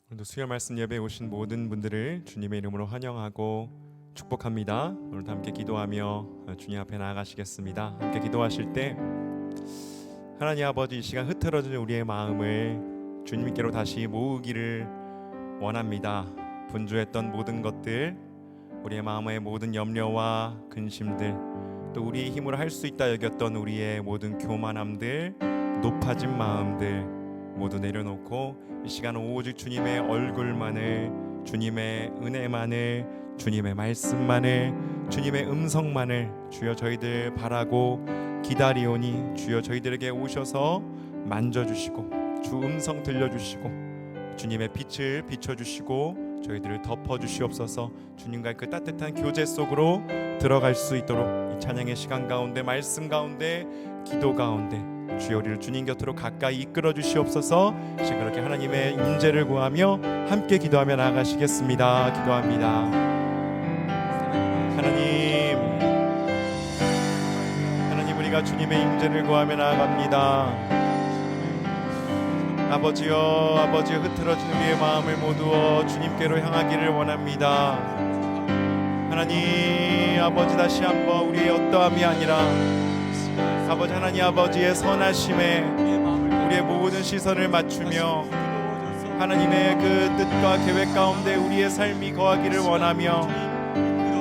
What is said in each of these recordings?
오늘도 수요 말씀 예배에 오신 모든 분들을 주님의 이름으로 환영하고 축복합니다. 오늘도 함께 기도하며 주님 앞에 나아가시겠습니다. 함께 기도하실 때 하나님 아버지, 이 시간 흐트러진 우리의 마음을 주님께로 다시 모으기를 원합니다. 분주했던 모든 것들, 우리의 마음의 모든 염려와 근심들, 또 우리의 힘으로 할 수 있다 여겼던 우리의 모든 교만함들, 높아진 마음들 모두 내려놓고 이 시간은 오직 주님의 얼굴만을, 주님의 은혜만을, 주님의 말씀만을, 주님의 음성만을 주여 저희들 바라고 기다리오니 주여 저희들에게 오셔서 만져주시고 주 음성 들려주시고 주님의 빛을 비춰주시고 저희들을 덮어주시옵소서. 주님과의 그 따뜻한 교제 속으로 들어갈 수 있도록 이 찬양의 시간 가운데, 말씀 가운데, 기도 가운데 주여 우리를 주님 곁으로 가까이 이끌어 주시옵소서. 지금 그렇게 하나님의 임재를 구하며 함께 기도하며 나아가시겠습니다. 기도합니다. 하나님 우리가 주님의 임재를 구하며 나아갑니다. 아버지여, 흐트러진 우리의 마음을 모두어 주님께로 향하기를 원합니다. 하나님 아버지, 다시 한번 우리의 어떠함이 아니라 아버지 하나님 아버지의 선하심에 우리의 모든 시선을 맞추며 하나님의 그 뜻과 계획 가운데 우리의 삶이 거하기를 원하며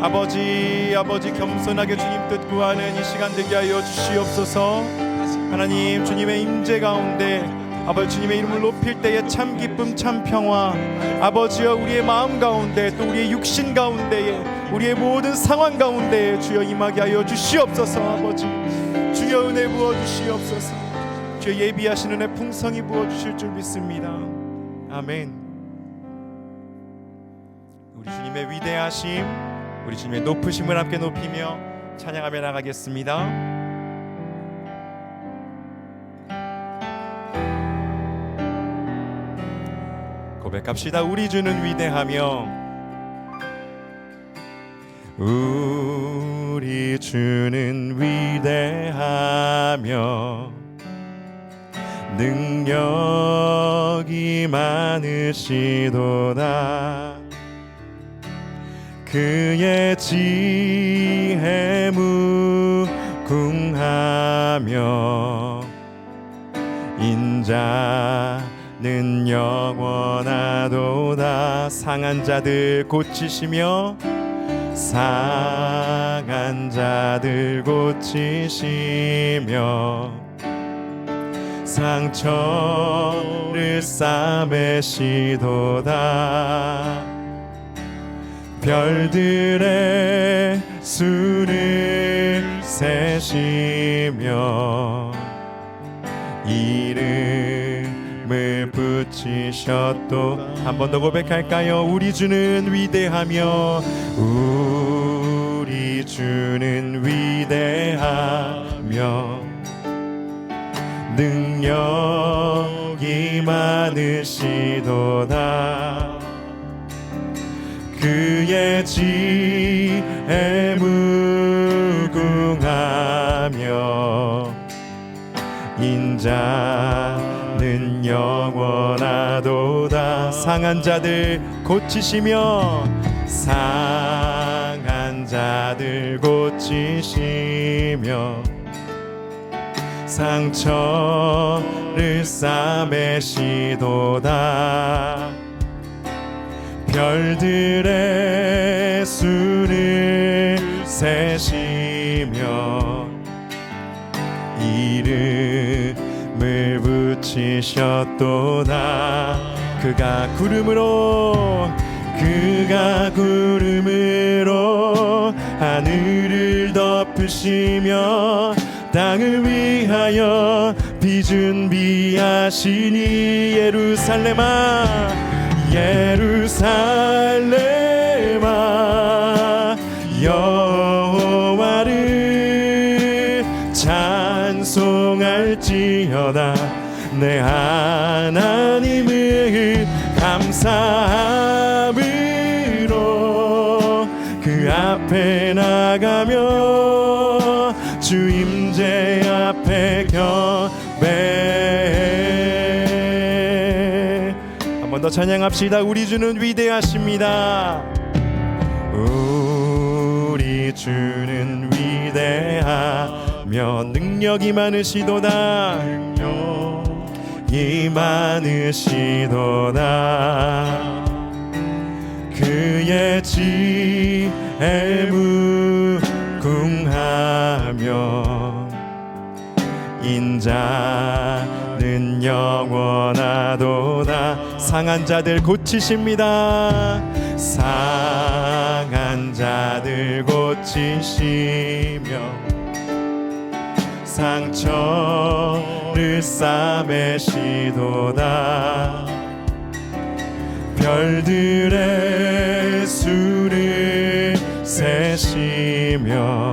아버지 겸손하게 주님 뜻 구하는 이 시간 되게 하여 주시옵소서. 하나님 주님의 임재 가운데 아버지 주님의 이름을 높일 때에 참 기쁨 참 평화, 아버지여 우리의 마음 가운데 또 우리의 육신 가운데에 우리의 모든 상황 가운데 주여 임하게 하여 주시옵소서. 아버지 주여 은혜 부어주시옵소서. 주여 예비하신 은혜 풍성히 부어주실 줄 믿습니다. 아멘. 우리 주님의 위대하심, 우리 주님의 높으심을 함께 높이며 찬양하며 나가겠습니다. 고백합시다. 우리 주는 위대하며, 우리 주는 위대하며 능력이 많으시도다. 그의 지혜 무궁하며 인자는 영원하도다. 상한 자들 고치시며 상한 자들 고치시며 상처를 싸매시도다. 별들의 수를 세시며 이름을 붙이셨도. 한 번 더 고백할까요? 우리 주는 위대하며, 우리 주는 위대하며 능력이 많으시도다. 그의 지혜 무궁하며 인자는 영원하도다. 상한 자들 고치시며 상한 자들 고치시며 상처를 싸매시도다. 별들의 수를 세시며 이름을 붙이셨도다. 그가 구름으로 하늘을 덮으시며 땅을 위하여 비 준비하시니 예루살렘아 여호와를 찬송할지어다. 내 하나님을 감사함으로 그 앞에 나가며 주 임재 앞에 경배해. 한 번 더 찬양합시다. 우리 주는 위대하십니다. 우리 주는 위대하며 능력이 많으시도다. 능력이 많으시도다. 그의 지혜 무궁하며 인자는 영원하도다. 상한 자들 고치십니다. 상한 자들 고치시며 상처를 싸매시도다. 별들의 수를 세시며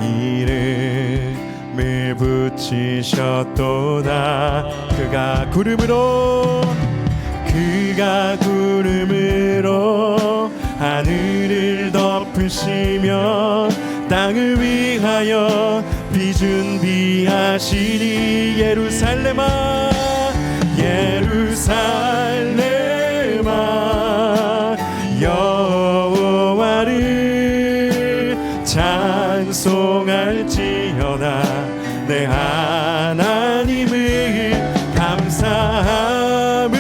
이름을 붙이셨도다. 그가 구름으로 하늘을 덮으시며 땅을 위하여 비 준비하시니 예루살렘아 예루살렘아 여호와를 찬송할지어다. 내 하나님을 감사함으로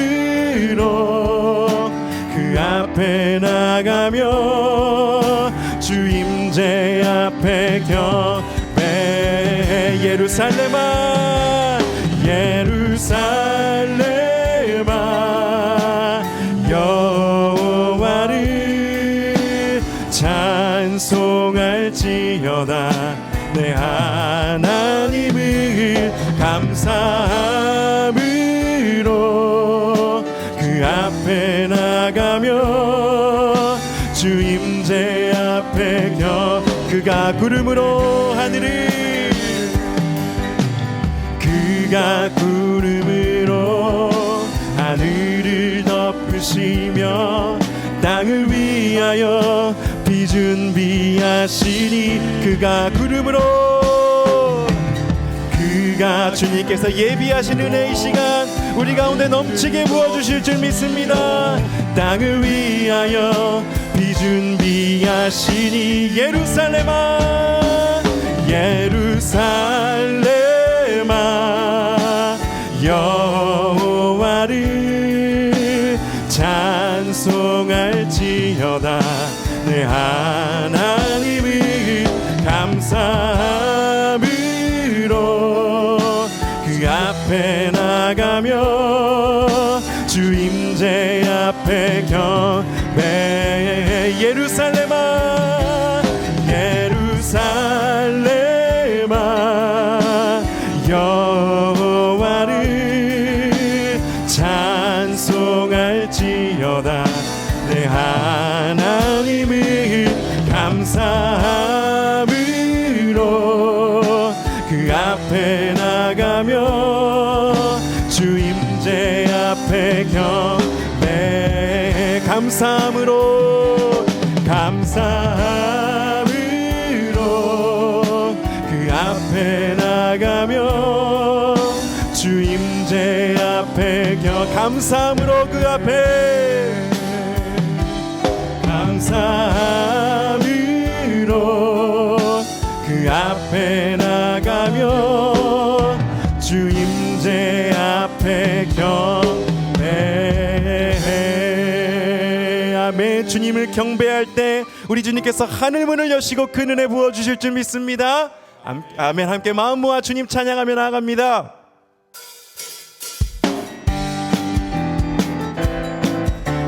그 앞에 나가며 주 임재 앞에 경배. 예루살렘아 예루살렘아 여호와를 찬송할지어다. 내 하나님을 감사함으로 그 앞에 나가며 주 임재 앞에 그가 구름으로 하늘을 덮으시며 땅을 위하여 비 준비하시니 그가 주님께서 예비하신 은혜의 시간 우리 가운데 넘치게 부어주실 줄 믿습니다. 땅을 위하여 비 준비하시니 예루살렘아 예루살렘아 여호와를 찬송할지어다. 내 하나님을 감사함으로 그 앞에 나가며 주 임재 앞에 경배. 예루살렘아 예루살렘아 여호와를 찬송할지어다. 내 하나님을 감사함으로 그 앞에 나가며 주 임재 앞에 경배. 감사함으로 그 앞에 나가며 주 임재 앞에 감사함으로 그 앞에 나가며 주 임재 앞에 경배. 아멘. 주님을 경배할 때 우리 주님께서 하늘 문을 여시고 그 은혜 부어주실 줄 믿습니다. 아멘. 함께 마음 모아 주님 찬양하며 나아갑니다.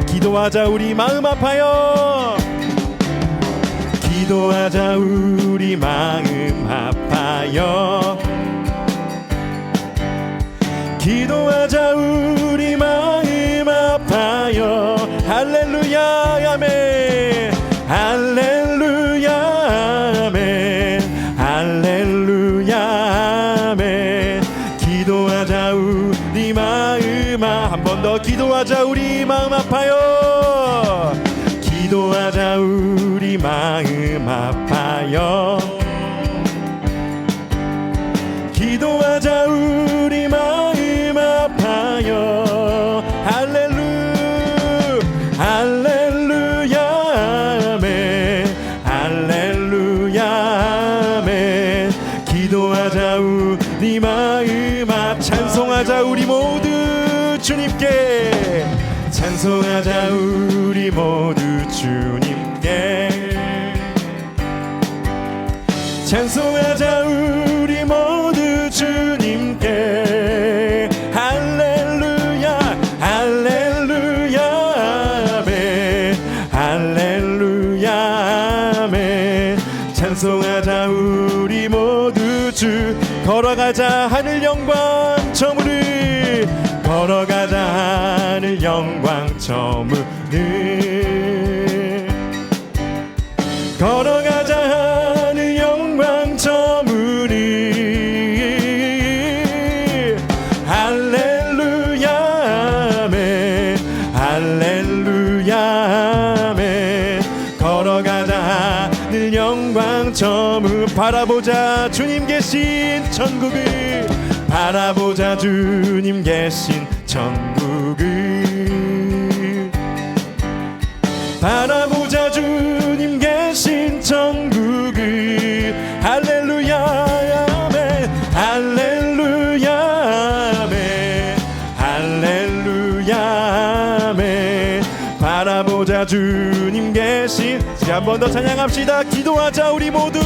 기도하자 우리 마음 아파요. 기도하자 우리 마음 아파요. 기도하자 우리 마음 아파요. 할렐루야 아멘. 할렐루야 아멘. 할렐루야 아멘. 기도하자 우리 마음 한 번 더 기도하자 우리 마음 아파요. 기도하자 우리 마음 아파요. 기도하자 우리 마음 아파요. 우리 마음 찬송하자 우리 모두 주님께 찬송하자 우리 모두 주님께 찬송하자 우리 모두 주님께 할렐루야 할렐루야 아멘 할렐루야 아멘 찬송하자 우리 모두 주 걸어가자 하늘 영광 저물을 걸어가자 하늘 영광 저물을 걸어가자 하늘 영광 저물을 할렐루야 아멘 할렐루야 아멘 걸어가자 하늘 영광 저물 바라보자 주님 계신 천국을 바라보자 주님 계신 천국을 바라보자 주님 계신 천국을 할렐루야 아멘 할렐루야 아멘 할렐루야 아멘 바라보자 주님 계신 한 번 더 찬양합시다 기도하자 우리 모두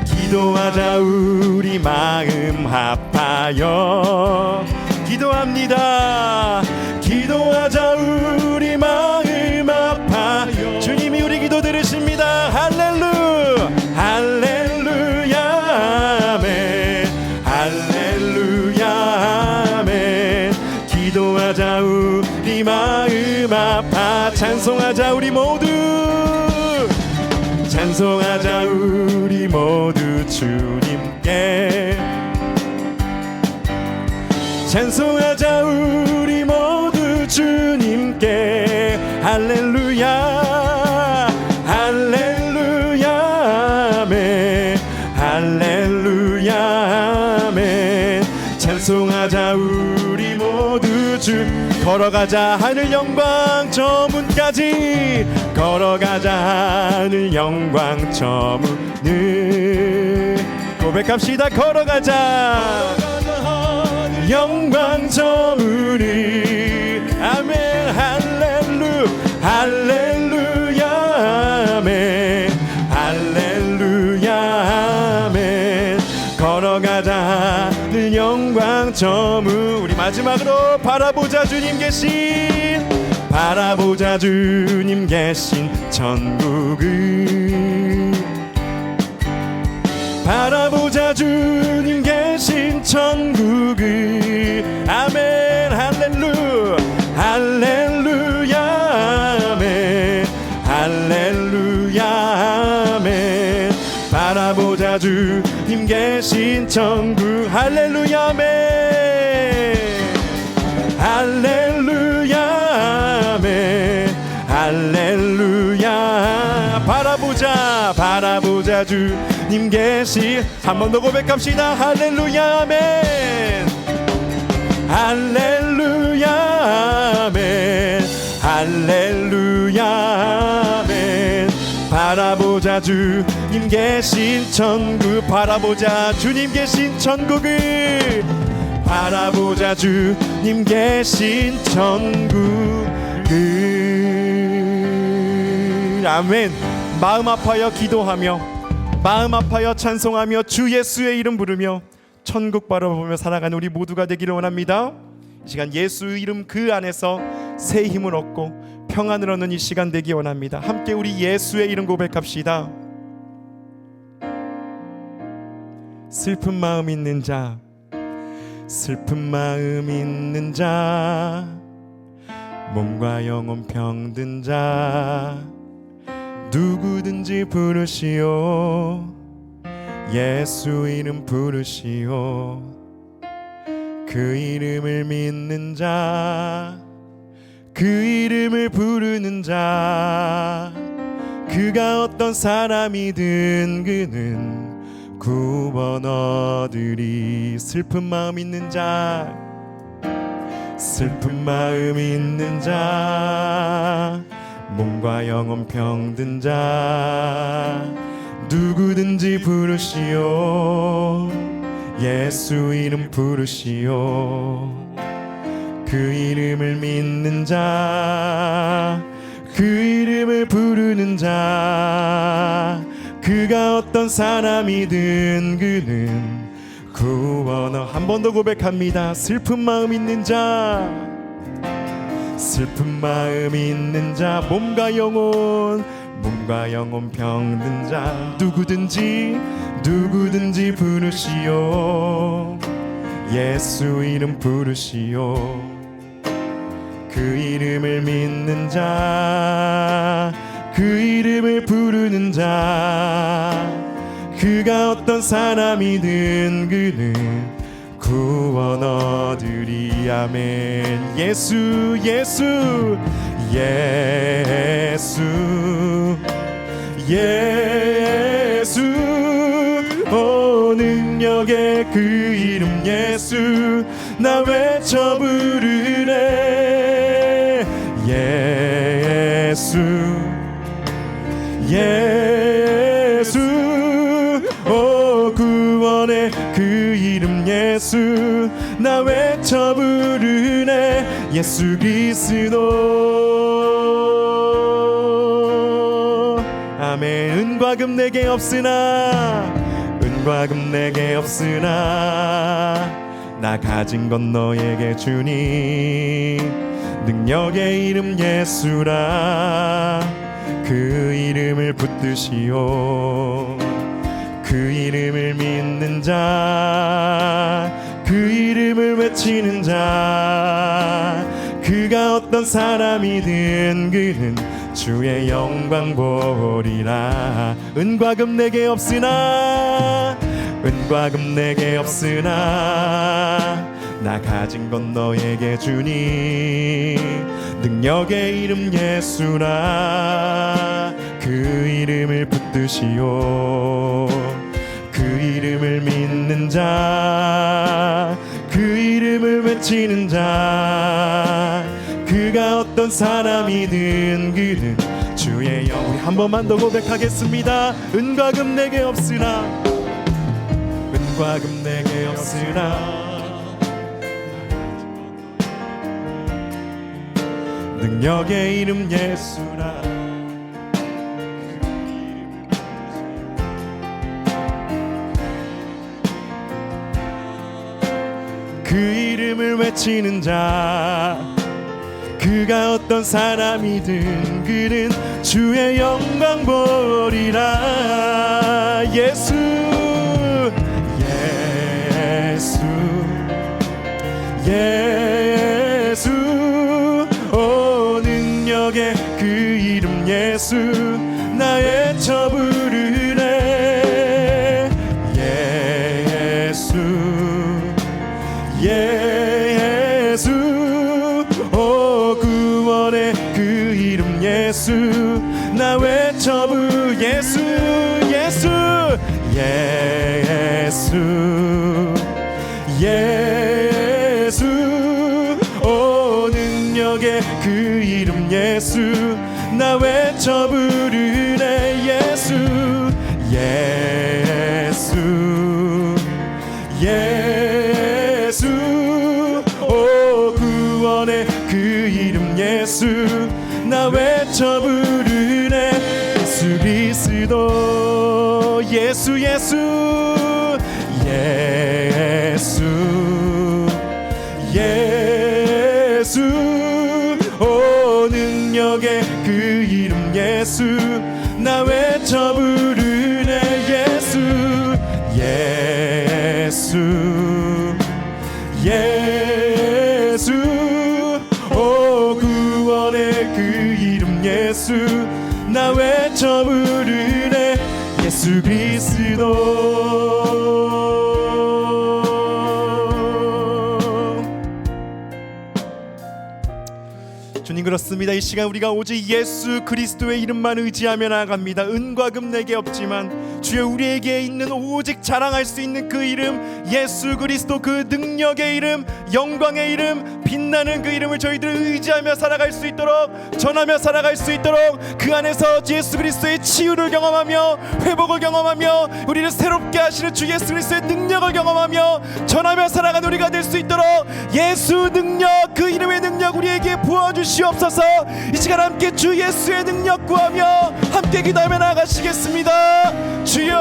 기도하자 우리 마음 합하여 기도합니다 기도하자 우리 마음 합하여 주님이 우리 기도 들으십니다 할렐루야 아멘 할렐루야 아멘 기도하자 우리 마음 합하 찬송하자 우리 모두 찬송하자 우리 모두 주님께 찬송하자 우리 모두 주님께 할렐루야 할렐루야 아멘 할렐루야 아멘 찬송하자 우리 모두 주 걸어가자 하늘 영광 저 문까지 걸어가자 하늘 영광 저 문을 고백합시다 걸어가자 영광 저 문을 아멘 할렐루야 아멘 할렐루야 아멘 걸어가자 하늘 영광 저 문 우리 마지막으로 바라보자 주님 계신 바라보자 주님 계신 천국을 바라보자 주님 계신 천국을 아멘 할렐루야 아멘 할렐루야 아멘 바라보자 주님 계신 천국 할렐루야 아멘 할렐루야 아멘 할렐루야 바라보자 주님 계신 한 번 더 고백합시다 할렐루야 아멘 할렐루야 아멘 할렐루야 아멘 바라보자 주님 계신 천국 바라보자 주님 계신 천국을 바라보자 주님 계신 천국을 아멘 마음 아파요 기도하며 마음 아파요 찬송하며 주 예수의 이름 부르며 천국 바라보며 살아가는 우리 모두가 되기를 원합니다. 이 시간 예수 이름 그 안에서 새 힘을 얻고 평안을 얻는 이 시간 되기 원합니다. 함께 우리 예수의 이름 고백합시다. 슬픈 마음 있는 자 슬픈 마음 있는 자 몸과 영혼 병든 자 누구든지 부르시오 예수 이름 부르시오 그 이름을 믿는 자 그 이름을 부르는 자 그가 어떤 사람이든 그는 구원 얻으리 슬픈 마음 있는 자 슬픈 마음 있는 자 몸과 영혼 병든 자 누구든지 부르시오. 예수 이름 부르시오. 그 이름을 믿는 자, 그 이름을 부르는 자, 그가 어떤 사람이든 그는 구원어. 한 번 더 고백합니다. 슬픈 마음 있는 자, 슬픈 마음 있는 자, 몸과 영혼 병든 자, 누구든지 부르시오. 예수 이름 부르시오. 그 이름을 믿는 자, 그 이름을 부르는 자, 그가 어떤 사람이든 그는 구원 얻으리. 아멘. 예수 예수 예수 예수. 오 능력의 그 이름 예수, 나 외쳐 부르네. 예수 예수. 오 구원의 그 이름 예수, 나 외쳐 부르네. 예수 그리스도. 아멘. 은과 금 내게 없으나, 은과 금 내게 없으나, 나 가진 건 너에게 주니. 능력의 이름 예수라. 그 이름을 붙드시오. 그 이름을 믿는 자, 그 이름을 외치는 자, 그가 어떤 사람이든 그는 주의 영광 보리라. 은과 금 내게 없으나, 은과 금 내게 없으나, 나 가진 건 너에게 주니. 능력의 이름 예수라. 그 이름을 붙드시오. 그 이름을 믿는 자, 그 이름을 외치는 자, 그가 어떤 사람이든 그는 주의 영. 우리 한 번만 더 고백하겠습니다. 은과 금 내게 없으나, 은과 금 내게 없으나, 능력의 이름 예수라. 그 이름을 외치는 자, 그가 어떤 사람이든 그는 주의 영광 보리라. 예수 예수 예수. 오 능력의 그 이름 예수, 나 외쳐 부르네. 예수 예수. 오 구원의 그 이름 예수, 나 외쳐 부르. 예수 예수 예수 예수. 오 능력의 그 이름 예수, 나 외쳐 부르네. 예수 예수 예수. 오 구원의 그 이름 예수, 나 외쳐 부르네. 예수 그리스도. 예수 예수 예수 예수. 오 능력의 그 이름 예수, 나 외쳐 부르네. 예수 예수 예수. 오 구원의 그 이름 예수, 나 외쳐 부르네. 예수 그리스도. 주님 그렇습니다. 이 시간 우리가 오직 예수 그리스도의 이름만 의지하며 나아갑니다. 은과 금 내게 없지만 주여 우리에게 있는 오직 자랑할 수 있는 그 이름 예수 그리스도, 그 능력의 이름, 영광의 이름, 빛나는 그 이름을 저희들 의지하며 살아갈 수 있도록, 전하며 살아갈 수 있도록, 그 안에서 예수 그리스도의 치유를 경험하며 회복을 경험하며 우리를 새롭게 하시는 주 예수 그리스도의 능력을 경험하며 전하며 살아가는 우리가 될 수 있도록 예수 능력, 그 이름의 능력 우리에게 부어주시옵소서. 이 시간 함께 주 예수의 능력 구하며 함께 기도하며 나가시겠습니다. 주여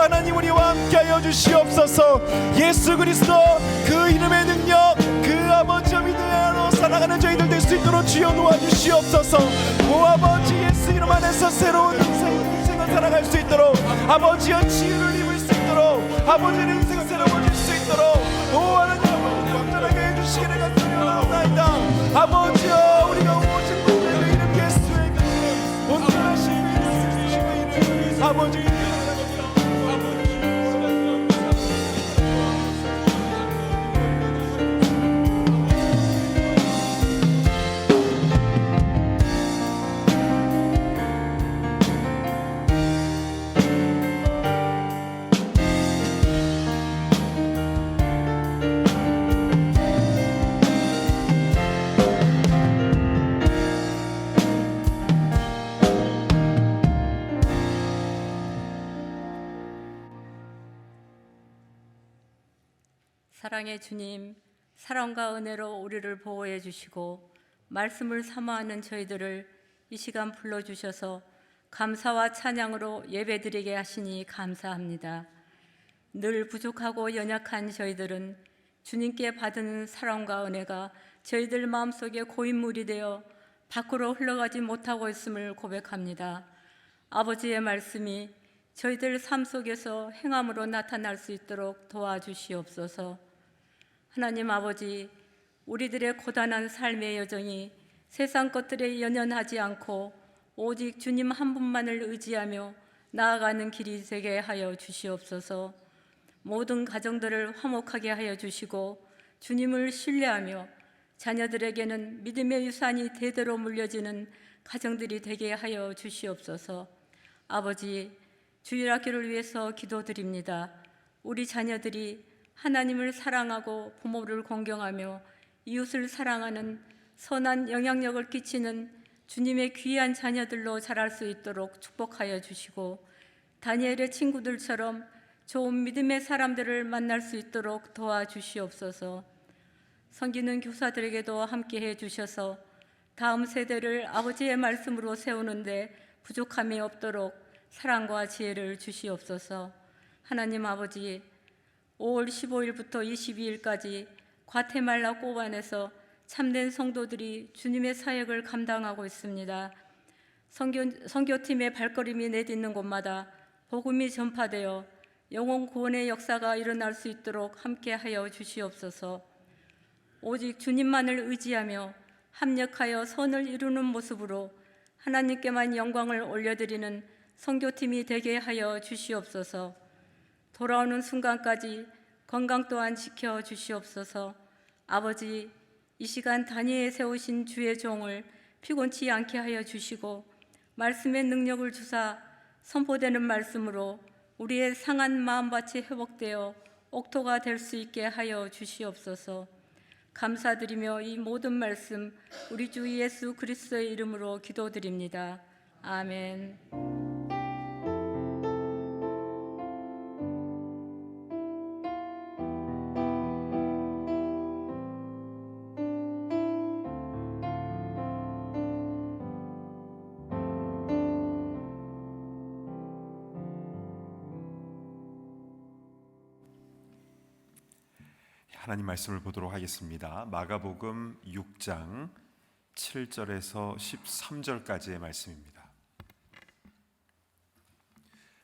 하나님, 우리와 함께하여 주시옵소서. 예수 그리스도 그 이름의 능력, 그 아버지의 믿음으로 살아가는 저희들 될 수 있도록 주여 도와주시옵소서. 오 아버지, 예수 이름 안에서 새로운 인생을 살아갈 수 있도록, 아버지의 치유를 입을 수 있도록, 아버지의 인생을 새로워질 수 있도록 오 하나님 아버지 완전하게 해주시기를 간절히옵나이다. 아버지여, 우리가 오직 그 이름 예수의 그 온전하신 이름 아버지 사랑의 주님, 사랑과 은혜로 우리를 보호해 주시고 말씀을 사모하는 저희들을 이 시간 불러주셔서 감사와 찬양으로 예배드리게 하시니 감사합니다. 늘 부족하고 연약한 저희들은 주님께 받은 사랑과 은혜가 저희들 마음속에 고인물이 되어 밖으로 흘러가지 못하고 있음을 고백합니다. 아버지의 말씀이 저희들 삶 속에서 행함으로 나타날 수 있도록 도와주시옵소서. 하나님 아버지, 우리들의 고단한 삶의 여정이 세상 것들에 연연하지 않고 오직 주님 한 분만을 의지하며 나아가는 길이 되게 하여 주시옵소서. 모든 가정들을 화목하게 하여 주시고 주님을 신뢰하며 자녀들에게는 믿음의 유산이 대대로 물려지는 가정들이 되게 하여 주시옵소서. 아버지, 주일학교를 위해서 기도드립니다. 우리 자녀들이 하나님을 사랑하고 부모를 공경하며 이웃을 사랑하는 선한 영향력을 끼치는 주님의 귀한 자녀들로 자랄 수 있도록 축복하여 주시고 다니엘의 친구들처럼 좋은 믿음의 사람들을 만날 수 있도록 도와주시옵소서. 섬기는 교사들에게도 함께해 주셔서 다음 세대를 아버지의 말씀으로 세우는데 부족함이 없도록 사랑과 지혜를 주시옵소서. 하나님 아버지, 5월 15일부터 22일까지 과테말라 꼬반에서 참된 성도들이 주님의 사역을 감당하고 있습니다. 선교팀의 발걸음이 내딛는 곳마다 복음이 전파되어 영혼 구원의 역사가 일어날 수 있도록 함께하여 주시옵소서. 오직 주님만을 의지하며 합력하여 선을 이루는 모습으로 하나님께만 영광을 올려드리는 선교팀이 되게 하여 주시옵소서. 돌아오는 순간까지 건강 또한 지켜 주시옵소서. 아버지, 이 시간 단위에 세우신 주의 종을 피곤치 않게 하여 주시고 말씀의 능력을 주사 선포되는 말씀으로 우리의 상한 마음밭이 회복되어 옥토가 될 수 있게 하여 주시옵소서. 감사드리며 이 모든 말씀 우리 주 예수 그리스도의 이름으로 기도드립니다. 아멘. 하나님 말씀을 보도록 하겠습니다. 마가복음 6장 7절에서 13절까지의 말씀입니다.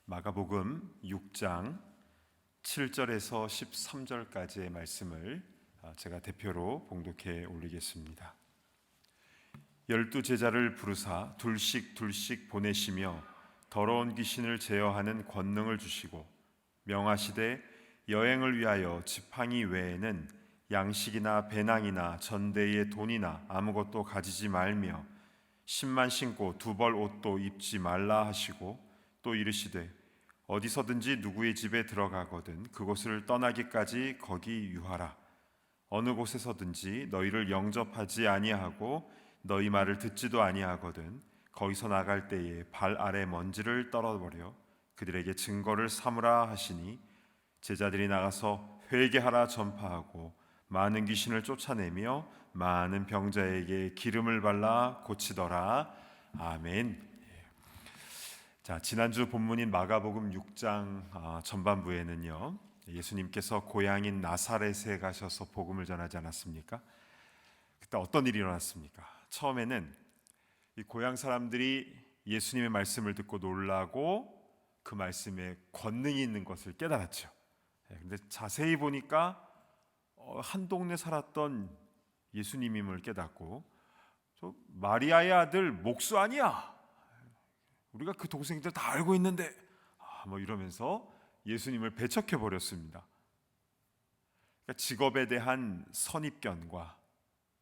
마가복음 6장 7절에서 13절까지의 말씀을 제가 대표로 봉독해 올리겠습니다. 12 제자를 부르사 둘씩 보내시며 더러운 귀신을 제어하는 권능을 주시고 명하시되 여행을 위하여 지팡이 외에는 양식이나 배낭이나 전대의 돈이나 아무것도 가지지 말며 신만 신고 두벌 옷도 입지 말라 하시고 또 이르시되 어디서든지 누구의 집에 들어가거든 그곳을 떠나기까지 거기 유하라. 어느 곳에서든지 너희를 영접하지 아니하고 너희 말을 듣지도 아니하거든 거기서 나갈 때에 발 아래 먼지를 떨어버려 그들에게 증거를 삼으라 하시니 제자들이 나가서 회개하라 전파하고 많은 귀신을 쫓아내며 많은 병자에게 기름을 발라 고치더라. 아멘. 자, 지난주 본문인 마가복음 6장 전반부에는요, 예수님께서 고향인 나사렛에 가셔서 복음을 전하지 않았습니까? 그때 어떤 일이 일어났습니까? 처음에는 이 고향 사람들이 예수님의 말씀을 듣고 놀라고 그 말씀에 권능이 있는 것을 깨달았죠. 근데 자세히 보니까 한 동네 살았던 예수님임을 깨닫고, 저 마리아의 아들 목수 아니야? 우리가 그 동생들 다 알고 있는데, 뭐 이러면서 예수님을 배척해 버렸습니다. 그러니까 직업에 대한 선입견과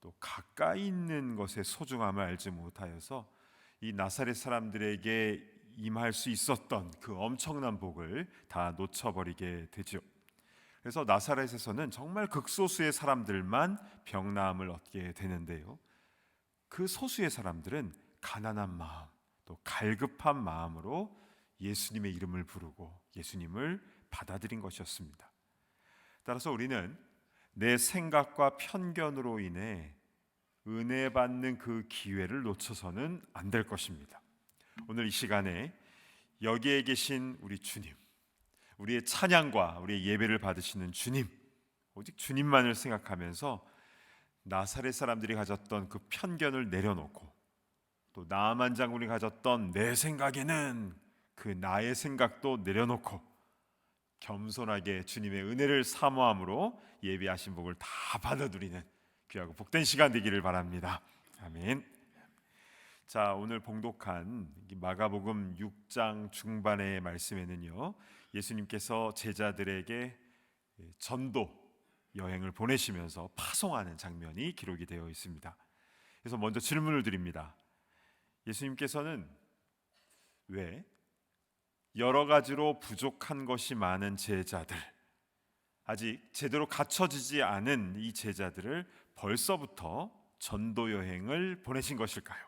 또 가까이 있는 것의 소중함을 알지 못하여서 이 나사렛 사람들에게 임할 수 있었던 그 엄청난 복을 다 놓쳐버리게 되죠. 그래서 나사렛에서는 정말 극소수의 사람들만 병나음을 얻게 되는데요, 그 소수의 사람들은 가난한 마음 또 갈급한 마음으로 예수님의 이름을 부르고 예수님을 받아들인 것이었습니다. 따라서 우리는 내 생각과 편견으로 인해 은혜 받는 그 기회를 놓쳐서는 안 될 것입니다. 오늘 이 시간에 여기에 계신 우리 주님, 우리의 찬양과 우리의 예배를 받으시는 주님, 오직 주님만을 생각하면서 나사렛 사람들이 가졌던 그 편견을 내려놓고 또 나만 장군이 가졌던 내 생각에는 그 나의 생각도 내려놓고 겸손하게 주님의 은혜를 사모함으로 예비하신 복을 다 받아들이는 귀하고 복된 시간 되기를 바랍니다. 아멘. 자, 오늘 봉독한 마가복음 6장 중반의 말씀에는요, 예수님께서 제자들에게 전도 여행을 보내시면서 파송하는 장면이 기록이 되어 있습니다. 그래서 먼저 질문을 드립니다. 예수님께서는 왜 여러 가지로 부족한 것이 많은 제자들, 아직 제대로 갖춰지지 않은 이 제자들을 벌써부터 전도 여행을 보내신 것일까요?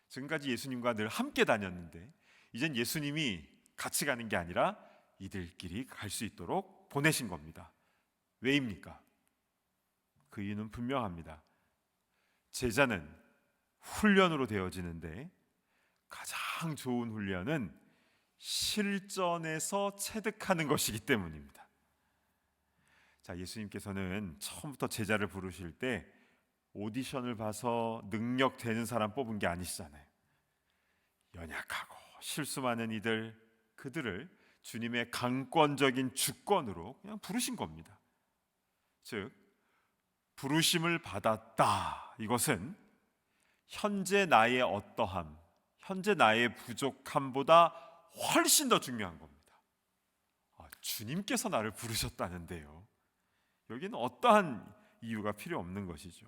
지금까지 예수님과 늘 함께 다녔는데 이젠 예수님이 같이 가는 게 아니라 이들끼리 갈 수 있도록 보내신 겁니다. 왜입니까? 그 이유는 분명합니다. 제자는 훈련으로 되어지는데 가장 좋은 훈련은 실전에서 체득하는 것이기 때문입니다. 자, 예수님께서는 처음부터 제자를 부르실 때 오디션을 봐서 능력 되는 사람 뽑은 게 아니시잖아요. 연약하고 실수 많은 이들, 그들을 주님의 강권적인 주권으로 그냥 부르신 겁니다. 즉, 부르심을 받았다, 이것은 현재 나의 어떠함, 현재 나의 부족함보다 훨씬 더 중요한 겁니다. 주님께서 나를 부르셨다는데요, 여기는 어떠한 이유가 필요 없는 것이죠.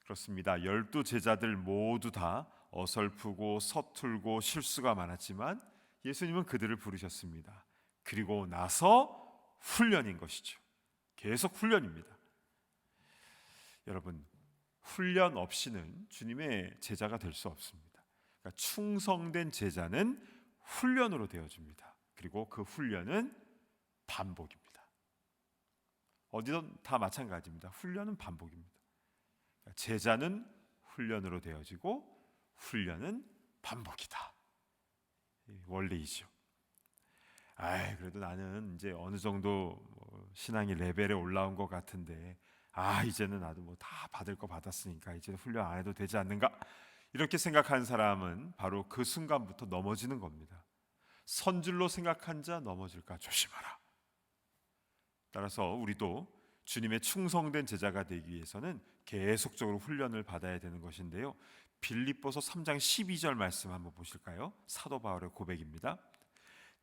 그렇습니다. 12 제자들 모두 다 어설프고 서툴고 실수가 많았지만 예수님은 그들을 부르셨습니다. 그리고 나서 훈련인 것이죠. 계속 훈련입니다. 여러분, 훈련 없이는 주님의 제자가 될 수 없습니다. 그러니까 충성된 제자는 훈련으로 되어집니다. 그리고 그 훈련은 반복입니다. 어디든 다 마찬가지입니다. 훈련은 반복입니다. 그러니까 제자는 훈련으로 되어지고 훈련은 반복이다. 원리이죠. 그래도 나는 이제 어느 정도 신앙의 레벨에 올라온 것 같은데, 이제는 나도 뭐 다 받을 거 받았으니까 이제 훈련 안 해도 되지 않는가? 이렇게 생각하는 사람은 바로 그 순간부터 넘어지는 겁니다. 선줄로 생각한 자 넘어질까 조심하라. 따라서 우리도 주님의 충성된 제자가 되기 위해서는 계속적으로 훈련을 받아야 되는 것인데요, 빌립보서 3장 12절 말씀 한번 보실까요? 사도 바울의 고백입니다.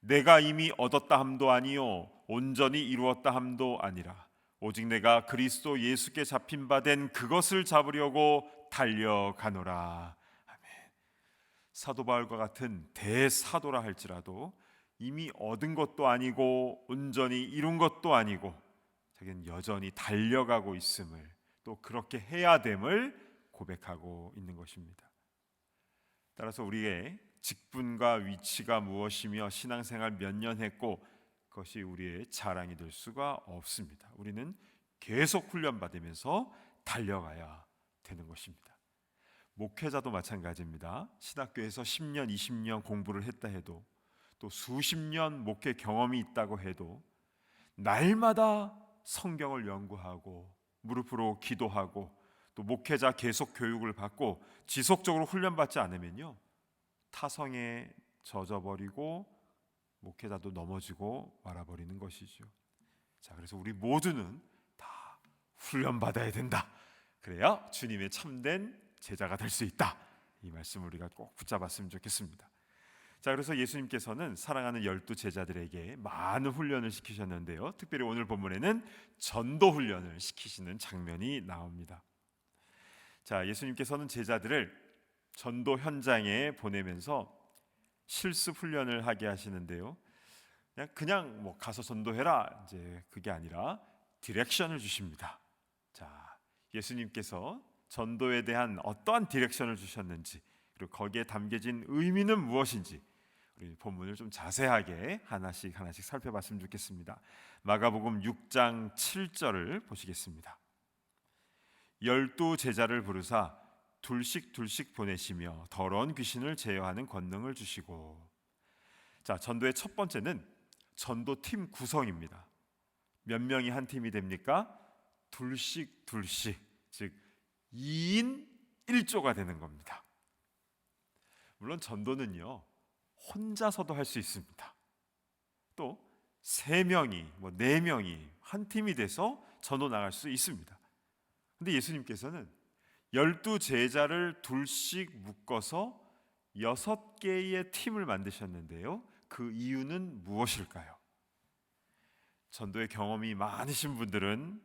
내가 이미 얻었다 함도 아니요 온전히 이루었다 함도 아니라 오직 내가 그리스도 예수께 잡힌 바 된 그것을 잡으려고 달려가노라. 아멘. 사도 바울과 같은 대사도라 할지라도 이미 얻은 것도 아니고 온전히 이룬 것도 아니고 자기는 여전히 달려가고 있음을, 또 그렇게 해야 됨을 고백하고 있는 것입니다. 따라서 우리의 직분과 위치가 무엇이며 신앙생활 몇 년 했고 그것이 우리의 자랑이 될 수가 없습니다. 우리는 계속 훈련받으면서 달려가야 되는 것입니다. 목회자도 마찬가지입니다. 신학교에서 10년, 20년 공부를 했다 해도, 또 수십 년 목회 경험이 있다고 해도 날마다 성경을 연구하고 무릎으로 기도하고 또 목회자 계속 교육을 받고 지속적으로 훈련받지 않으면요, 타성에 젖어버리고 목회자도 넘어지고 말아버리는 것이죠. 자, 그래서 우리 모두는 다 훈련받아야 된다. 그래야 주님의 참된 제자가 될 수 있다. 이 말씀을 우리가 꼭 붙잡았으면 좋겠습니다. 자, 그래서 예수님께서는 사랑하는 12 제자들에게 많은 훈련을 시키셨는데요, 특별히 오늘 본문에는 전도 훈련을 시키시는 장면이 나옵니다. 자, 예수님께서는 제자들을 전도 현장에 보내면서 실습 훈련을 하게 하시는데요, 그냥 뭐 가서 전도해라, 이제 그게 아니라 디렉션을 주십니다. 자, 예수님께서 전도에 대한 어떠한 디렉션을 주셨는지, 그리고 거기에 담겨진 의미는 무엇인지 우리 본문을 좀 자세하게 하나씩 살펴봤으면 좋겠습니다. 마가복음 6장 7절을 보시겠습니다. 12 제자를 부르사 둘씩 보내시며 더러운 귀신을 제어하는 권능을 주시고. 자, 전도의 첫 번째는 전도팀 구성입니다. 몇 명이 한 팀이 됩니까? 둘씩, 즉 2인 1조가 되는 겁니다. 물론 전도는요, 혼자서도 할 수 있습니다. 또 3명이, 4명이 한 팀이 돼서 전도 나갈 수 있습니다. 근데 예수님께서는 12 제자를 둘씩 묶어서 6개의 팀을 만드셨는데요, 그 이유는 무엇일까요? 전도의 경험이 많으신 분들은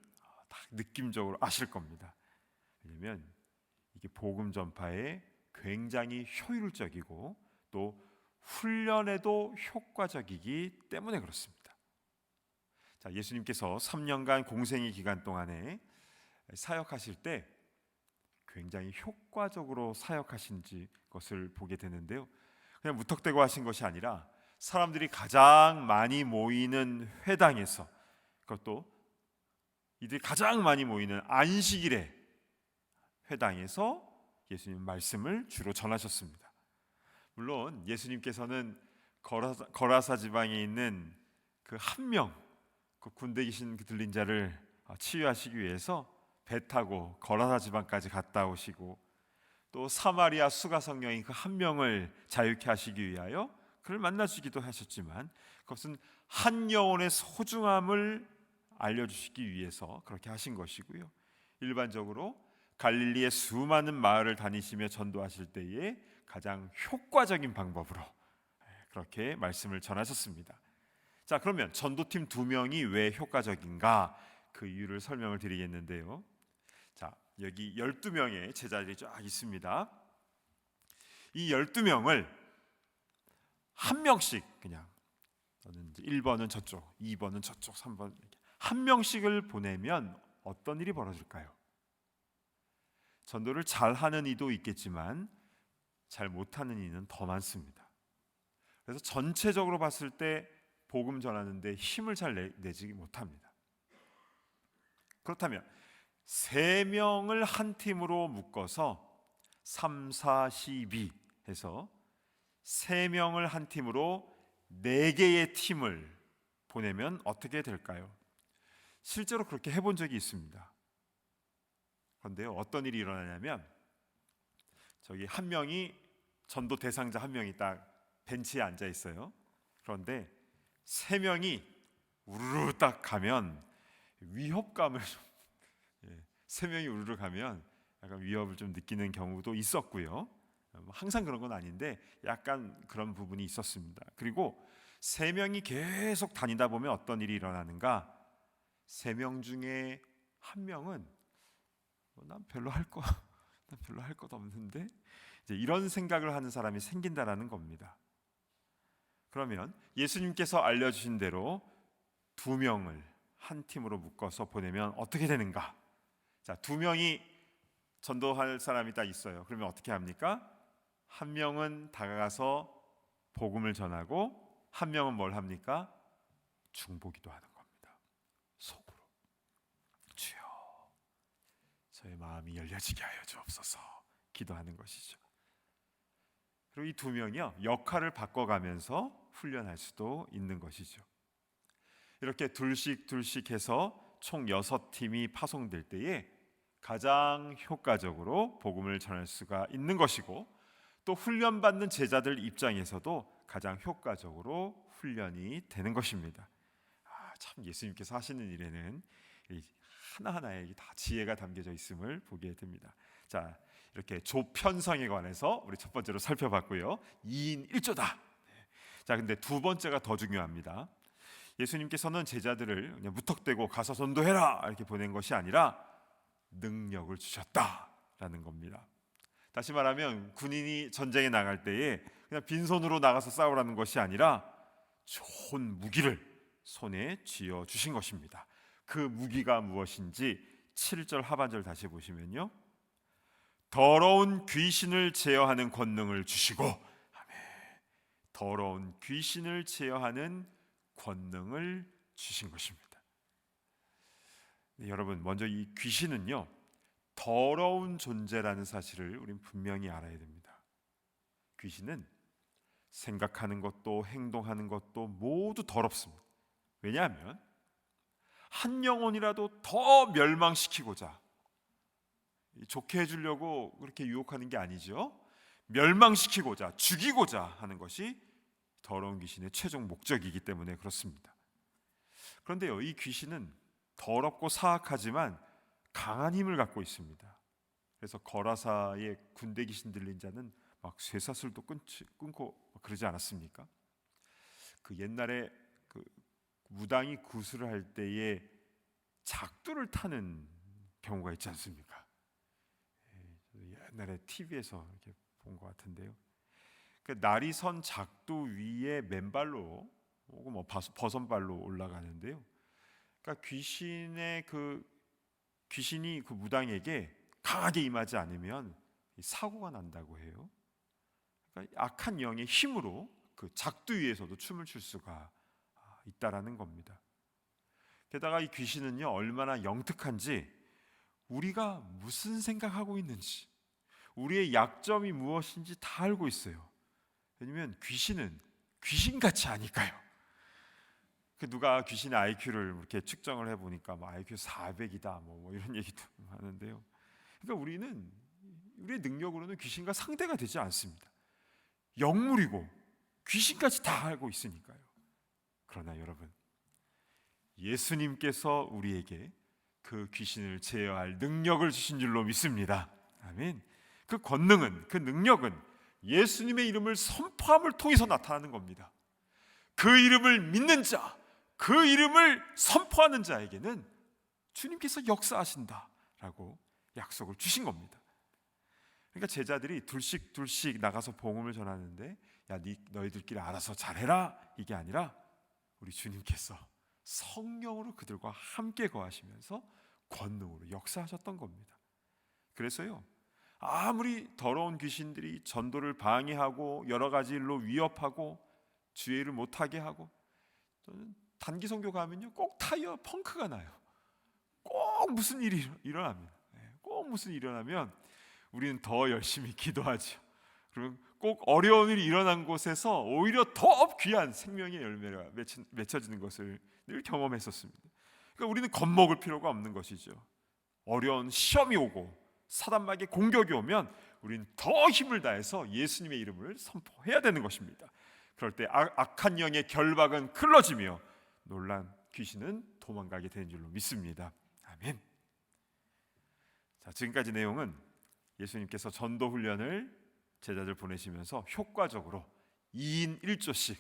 다 느낌적으로 아실 겁니다. 왜냐하면 이게 복음 전파에 굉장히 효율적이고 또 훈련에도 효과적이기 때문에 그렇습니다. 자, 예수님께서 3년간 공생의 기간 동안에 사역하실 때 굉장히 효과적으로 사역하신 것을 보게 되는데요, 그냥 무턱대고 하신 것이 아니라 사람들이 가장 많이 모이는 회당에서, 그것도 이들이 가장 많이 모이는 안식일에 회당에서 예수님 말씀을 주로 전하셨습니다. 물론 예수님께서는 거라사 지방에 있는 그 한 명, 그 군대 귀신 들린 자를 치유하시기 위해서 배 타고 거라사 지방까지 갔다 오시고, 또 사마리아 수가 성령인 그 한 명을 자유케 하시기 위하여 그를 만나주기도 하셨지만, 그것은 한 영혼의 소중함을 알려주시기 위해서 그렇게 하신 것이고요, 일반적으로 갈릴리의 수많은 마을을 다니시며 전도하실 때에 가장 효과적인 방법으로 그렇게 말씀을 전하셨습니다. 자, 그러면 전도팀 2명이 왜 효과적인가, 그 이유를 설명을 드리겠는데요, 자, 여기 12명의 제자들이 쫙 있습니다. 이 12명을 한 명씩, 그냥 1번은 저쪽, 2번은 저쪽, 3번, 한 명씩을 보내면 어떤 일이 벌어질까요? 전도를 잘하는 이도 있겠지만 잘 못하는 이는 더 많습니다. 그래서 전체적으로 봤을 때 복음 전하는데 힘을 잘 내지 못합니다. 그렇다면 3명을 한 팀으로 묶어서 3, 4, 12 해서 3명을 한 팀으로 4개의 팀을 보내면 어떻게 될까요? 실제로 그렇게 해본 적이 있습니다. 그런데요, 어떤 일이 일어나냐면, 저기 한 명이, 전도 대상자 한 명이 딱 벤치에 앉아 있어요. 그런데 3명이 우르르 딱 가면 위협감을 좀, 3명이 우르르 가면 약간 위협을 좀 느끼는 경우도 있었고요, 항상 그런 건 아닌데 약간 그런 부분이 있었습니다. 그리고 3명이 계속 다니다 보면 어떤 일이 일어나는가, 3명 중에 한 명은 난 별로 할 것 없는데, 이제 이런 생각을 하는 사람이 생긴다라는 겁니다. 그러면 예수님께서 알려주신 대로 2명을 한 팀으로 묶어서 보내면 어떻게 되는가? 자, 2명이 전도할 사람이 딱 있어요. 그러면 어떻게 합니까? 한 명은 다가가서 복음을 전하고 한 명은 뭘 합니까? 중보기도 하는 겁니다. 속으로 주여 저의 마음이 열려지게 하여 주옵소서 기도하는 것이죠. 그리고 이 2명이요 역할을 바꿔가면서 훈련할 수도 있는 것이죠. 이렇게 둘씩 해서 총 6팀이 파송될 때에 가장 효과적으로 복음을 전할 수가 있는 것이고, 또 훈련받는 제자들 입장에서도 가장 효과적으로 훈련이 되는 것입니다. 참 예수님께서 하시는 일에는 하나하나에 다 지혜가 담겨져 있음을 보게 됩니다. 자, 이렇게 조편성에 관해서 우리 첫 번째로 살펴봤고요. 2인 1조다. 자, 근데 두 번째가 더 중요합니다. 예수님께서는 제자들을 그냥 무턱대고 가서 전도해라 이렇게 보낸 것이 아니라 능력을 주셨다라는 겁니다. 다시 말하면 군인이 전쟁에 나갈 때에 그냥 빈손으로 나가서 싸우라는 것이 아니라 좋은 무기를 손에 쥐어 주신 것입니다. 그 무기가 무엇인지 7절 하반절 다시 보시면요, 더러운 귀신을 제어하는 권능을 주시고, 아멘, 더러운 귀신을 제어하는 권능을 주신 것입니다. 네, 여러분, 먼저 이 귀신은요 더러운 존재라는 사실을 우린 분명히 알아야 됩니다. 귀신은 생각하는 것도 행동하는 것도 모두 더럽습니다. 왜냐하면 한 영혼이라도 더 멸망시키고자, 좋게 해주려고 그렇게 유혹하는 게 아니죠. 멸망시키고자, 죽이고자 하는 것이 더러운 귀신의 최종 목적이기 때문에 그렇습니다. 그런데요, 이 귀신은 더럽고 사악하지만 강한 힘을 갖고 있습니다. 그래서 거라사의 군대 귀신 들린 자는 막 쇠사슬도 끊고 그러지 않았습니까? 그 옛날에 그 무당이 구슬을 할 때에 작두를 타는 경우가 있지 않습니까? 옛날에 TV에서 이렇게 본 것 같은데요. 그 날이 선 작두 위에 맨발로 혹은 뭐 버선발로 올라가는데요. 그러니까 귀신이 그 무당에게 강하게 임하지 않으면 사고가 난다고 해요. 그러니까 악한 영의 힘으로 그 작두 위에서도 춤을 출 수가 있다라는 겁니다. 게다가 이 귀신은요 얼마나 영특한지, 우리가 무슨 생각하고 있는지, 우리의 약점이 무엇인지 다 알고 있어요. 왜냐면 귀신은 귀신같이 아니까요. 누가 귀신의 IQ를 이렇게 측정을 해보니까 뭐 IQ 400이다 뭐 이런 얘기도 하는데요. 그러니까 우리의 능력으로는 귀신과 상대가 되지 않습니다. 영물이고 귀신까지 다 알고 있으니까요. 그러나 여러분, 예수님께서 우리에게 그 귀신을 제어할 능력을 주신 줄로 믿습니다. 아멘. 그 권능은, 그 능력은 예수님의 이름을 선포함을 통해서 나타나는 겁니다. 그 이름을 믿는 자, 그 이름을 선포하는 자에게는 주님께서 역사하신다라고 약속을 주신 겁니다. 그러니까 제자들이 둘씩 나가서 복음을 전하는데, 야, 너희들끼리 알아서 잘해라 이게 아니라 우리 주님께서 성령으로 그들과 함께 거하시면서 권능으로 역사하셨던 겁니다. 그래서요, 아무리 더러운 귀신들이 전도를 방해하고 여러 가지 일로 위협하고 주의 일을 못하게 하고, 저는 단기 선교 가면요 꼭 타이어 펑크가 나요. 꼭 무슨 일이 일어납니다. 꼭 무슨 일이 일어나면 우리는 더 열심히 기도하죠. 그리고 꼭 어려운 일이 일어난 곳에서 오히려 더 귀한 생명의 열매가 맺혀지는 것을 늘 경험했었습니다. 그러니까 우리는 겁먹을 필요가 없는 것이죠. 어려운 시험이 오고 사단마귀의 공격이 오면 우리는 더 힘을 다해서 예수님의 이름을 선포해야 되는 것입니다. 그럴 때 악한 영의 결박은 클러지며 놀란 귀신은 도망가게 되는 줄로 믿습니다. 아멘. 자, 지금까지 내용은 예수님께서 전도 훈련을 제자들 보내시면서 효과적으로 2인 1조씩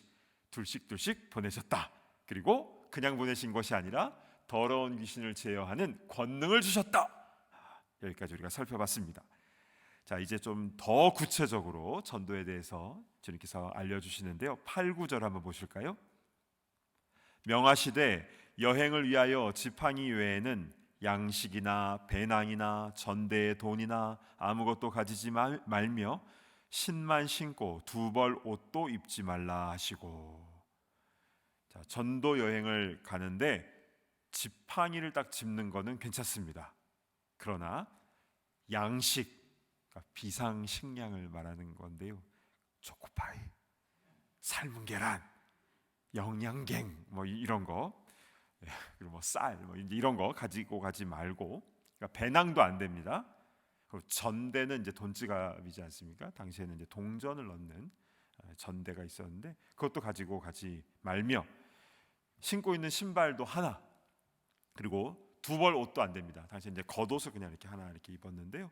둘씩 보내셨다. 그리고 그냥 보내신 것이 아니라 더러운 귀신을 제어하는 권능을 주셨다. 여기까지 우리가 살펴봤습니다. 자, 이제 좀 더 구체적으로 전도에 대해서 주님께서 알려주시는데요. 8, 9절 한번 보실까요? 명하시되 여행을 위하여 지팡이 외에는 양식이나 배낭이나 전대의 돈이나 아무것도 가지지 말며 신만 신고 두 벌 옷도 입지 말라 하시고. 자, 전도 여행을 가는데 지팡이를 딱 짚는 거는 괜찮습니다. 그러나 양식, 그러니까 비상식량을 말하는 건데요, 초코파이, 삶은 계란, 영양갱 뭐 이런 거, 그리고 뭐 쌀, 뭐 이런 거 가지고 가지 말고, 그러니까 배낭도 안 됩니다. 그리고 전대는 이제 돈지갑이지 않습니까? 당시에는 이제 동전을 넣는 전대가 있었는데 그것도 가지고 가지 말며, 신고 있는 신발도 하나, 그리고 두 벌 옷도 안 됩니다. 당시 이제 겉옷을 그냥 이렇게 하나 이렇게 입었는데요,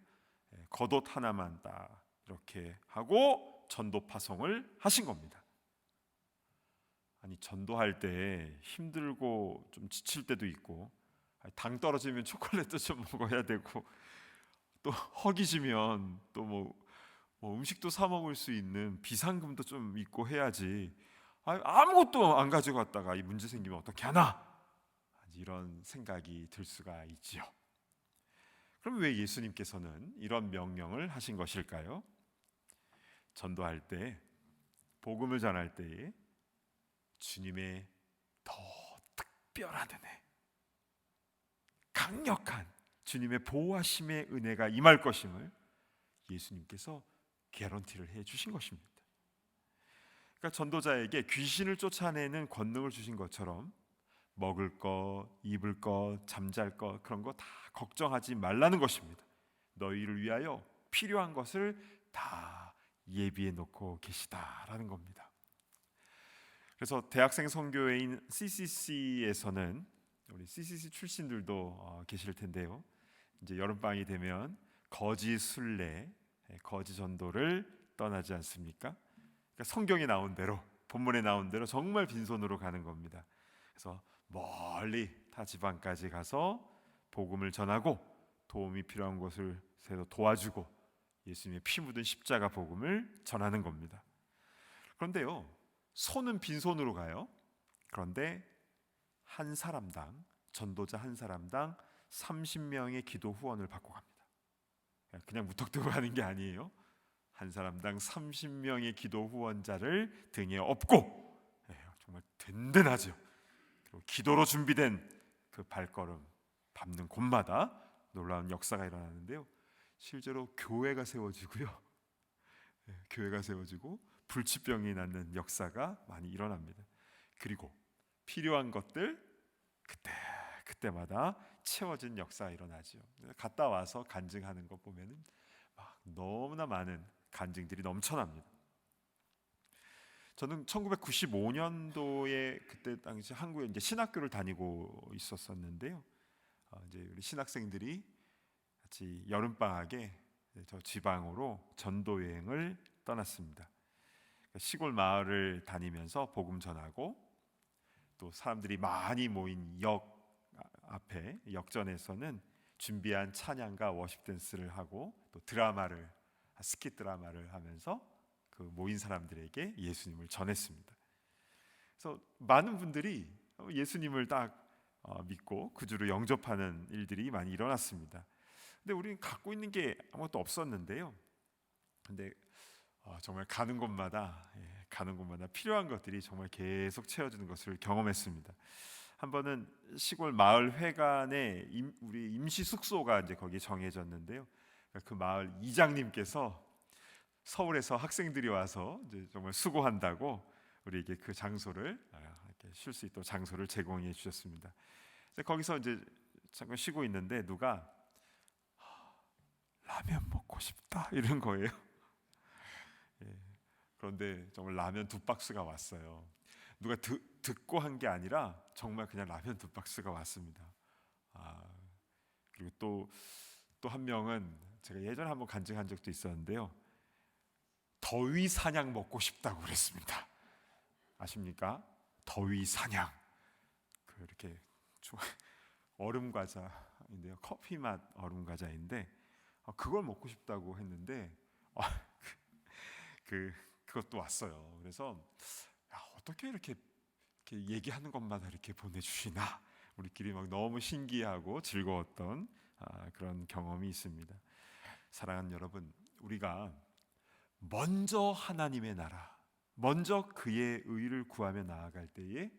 겉옷 하나만 딱 이렇게 하고 전도 파송을 하신 겁니다. 아니, 전도할 때 힘들고 좀 지칠 때도 있고, 당 떨어지면 초콜릿도 좀 먹어야 되고, 또 허기지면 또 뭐 음식도 사 먹을 수 있는 비상금도 좀 있고 해야지, 아무것도 안 가지고 왔다가 이 문제 생기면 어떻게 하나, 이런 생각이 들 수가 있지요. 그럼 왜 예수님께서는 이런 명령을 하신 것일까요? 전도할 때, 복음을 전할 때에 주님의 더 특별한 은혜, 강력한 주님의 보호하심의 은혜가 임할 것임을 예수님께서 개런티를 해 주신 것입니다. 그러니까 전도자에게 귀신을 쫓아내는 권능을 주신 것처럼 먹을 것, 입을 것, 잠잘 것, 그런 거 다 걱정하지 말라는 것입니다. 너희를 위하여 필요한 것을 다 예비해 놓고 계시다라는 겁니다. 그래서 대학생 선교회인 CCC에서는 우리 CCC 출신들도 계실 텐데요, 이제 여름방학이 되면 거지 순례, 거지 전도를 떠나지 않습니까? 그러니까 성경에 나온 대로, 본문에 나온 대로 정말 빈손으로 가는 겁니다. 그래서 멀리 타 지방까지 가서 복음을 전하고 도움이 필요한 곳을 도와주고 예수님의 피 묻은 십자가 복음을 전하는 겁니다. 그런데요, 손은 빈손으로 가요. 그런데 한 사람당, 전도자 한 사람당 30명의 기도 후원을 받고 갑니다. 그냥 무턱대고 가는 게 아니에요. 한 사람당 30명의 기도 후원자를 등에 업고, 정말 든든하죠. 그리고 기도로 준비된 그 발걸음 밟는 곳마다 놀라운 역사가 일어나는데요, 실제로 교회가 세워지고요, 교회가 세워지고 불치병이 낫는 역사가 많이 일어납니다. 그리고 필요한 것들 그때마다 채워진 역사가 일어나죠. 갔다 와서 간증하는 것 보면은 막 너무나 많은 간증들이 넘쳐납니다. 저는 1995년도에 그때 당시 한국에 이제 신학교를 다니고 있었었는데요, 이제 우리 신학생들이 같이 여름 방학에 저 지방으로 전도 여행을 떠났습니다. 시골 마을을 다니면서 복음 전하고, 또 사람들이 많이 모인 역 앞에 역전에서는 준비한 찬양과 워십 댄스를 하고, 또 스킷 드라마를 하면서 그 모인 사람들에게 예수님을 전했습니다. 그래서 많은 분들이 예수님을 딱 믿고 구주로 영접하는 일들이 많이 일어났습니다. 근데 우리는 갖고 있는 게 아무것도 없었는데요, 근데 정말 가는 곳마다 필요한 것들이 정말 계속 채워지는 것을 경험했습니다. 한 번은 시골 마을 회관에 우리 임시 숙소가 이제 거기 정해졌는데요, 그 마을 이장님께서 서울에서 학생들이 와서 이제 정말 수고한다고 우리에게 그 장소를, 쉴 수 있도록 장소를 제공해 주셨습니다. 거기서 이제 잠깐 쉬고 있는데 누가 라면 먹고 싶다 이런 거예요. 그런데 정말 라면 2박스가 왔어요. 누가 듣고 한 게 아니라 정말 그냥 라면 2박스가 왔습니다. 그리고 또 한 명은 제가 예전에 한번 간증한 적도 있었는데요, 더위 사냥 먹고 싶다고 그랬습니다. 아십니까? 더위 사냥. 이렇게 얼음 과자인데요, 커피 맛 얼음 과자인데 그걸 먹고 싶다고 했는데 그것도 왔어요. 그래서 어떻게 이렇게 얘기하는 것마다 이렇게 보내주시나 우리끼리 막 너무 신기하고 즐거웠던 그런 경험이 있습니다. 사랑하는 여러분, 우리가 먼저 하나님의 나라, 먼저 그의 의를 구하며 나아갈 때에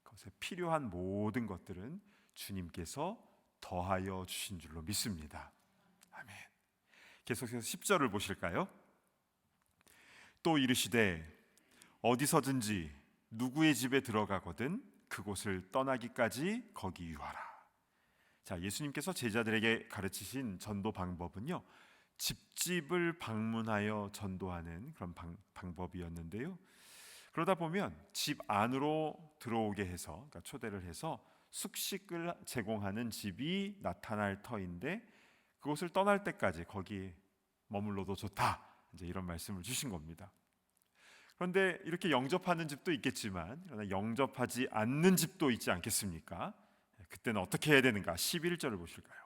그것에 필요한 모든 것들은 주님께서 더하여 주신 줄로 믿습니다. 아멘. 계속해서 10절을 보실까요? 또 이르시되 어디서든지 누구의 집에 들어가거든 그곳을 떠나기까지 거기 유하라. 자, 예수님께서 제자들에게 가르치신 전도 방법은요, 집집을 방문하여 전도하는 그런 방법이었는데요. 그러다 보면 집 안으로 들어오게 해서, 그러니까 초대를 해서 숙식을 제공하는 집이 나타날 터인데 그곳을 떠날 때까지 거기 머물러도 좋다, 이제 이런 말씀을 주신 겁니다. 그런데 이렇게 영접하는 집도 있겠지만 그러나 영접하지 않는 집도 있지 않겠습니까? 그때는 어떻게 해야 되는가? 11절을 보실까요?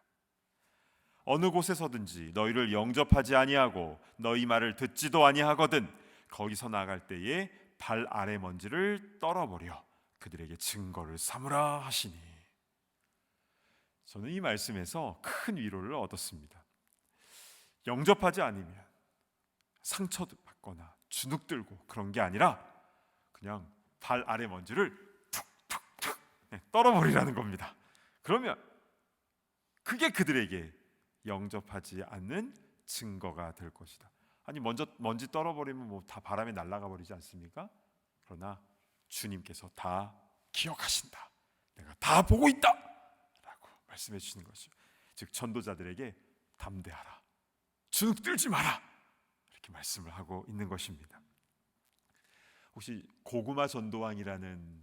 어느 곳에서든지 너희를 영접하지 아니하고 너희 말을 듣지도 아니하거든 거기서 나갈 때에 발 아래 먼지를 떨어버려 그들에게 증거를 삼으라 하시니. 저는 이 말씀에서 큰 위로를 얻었습니다. 영접하지 않으면 상처도 받거나 주눅들고 그런 게 아니라 그냥 발 아래 먼지를 툭툭툭 떨어버리라는 겁니다. 그러면 그게 그들에게 영접하지 않는 증거가 될 것이다. 아니 먼저 먼지 떨어버리면 뭐 다 바람에 날아가 버리지 않습니까? 그러나 주님께서 다 기억하신다. 내가 다 보고 있다. 라고 말씀해 주시는 것이죠. 즉 전도자들에게 담대하라. 주눅들지 마라. 이렇게 말씀을 하고 있는 것입니다. 혹시 고구마 전도왕이라는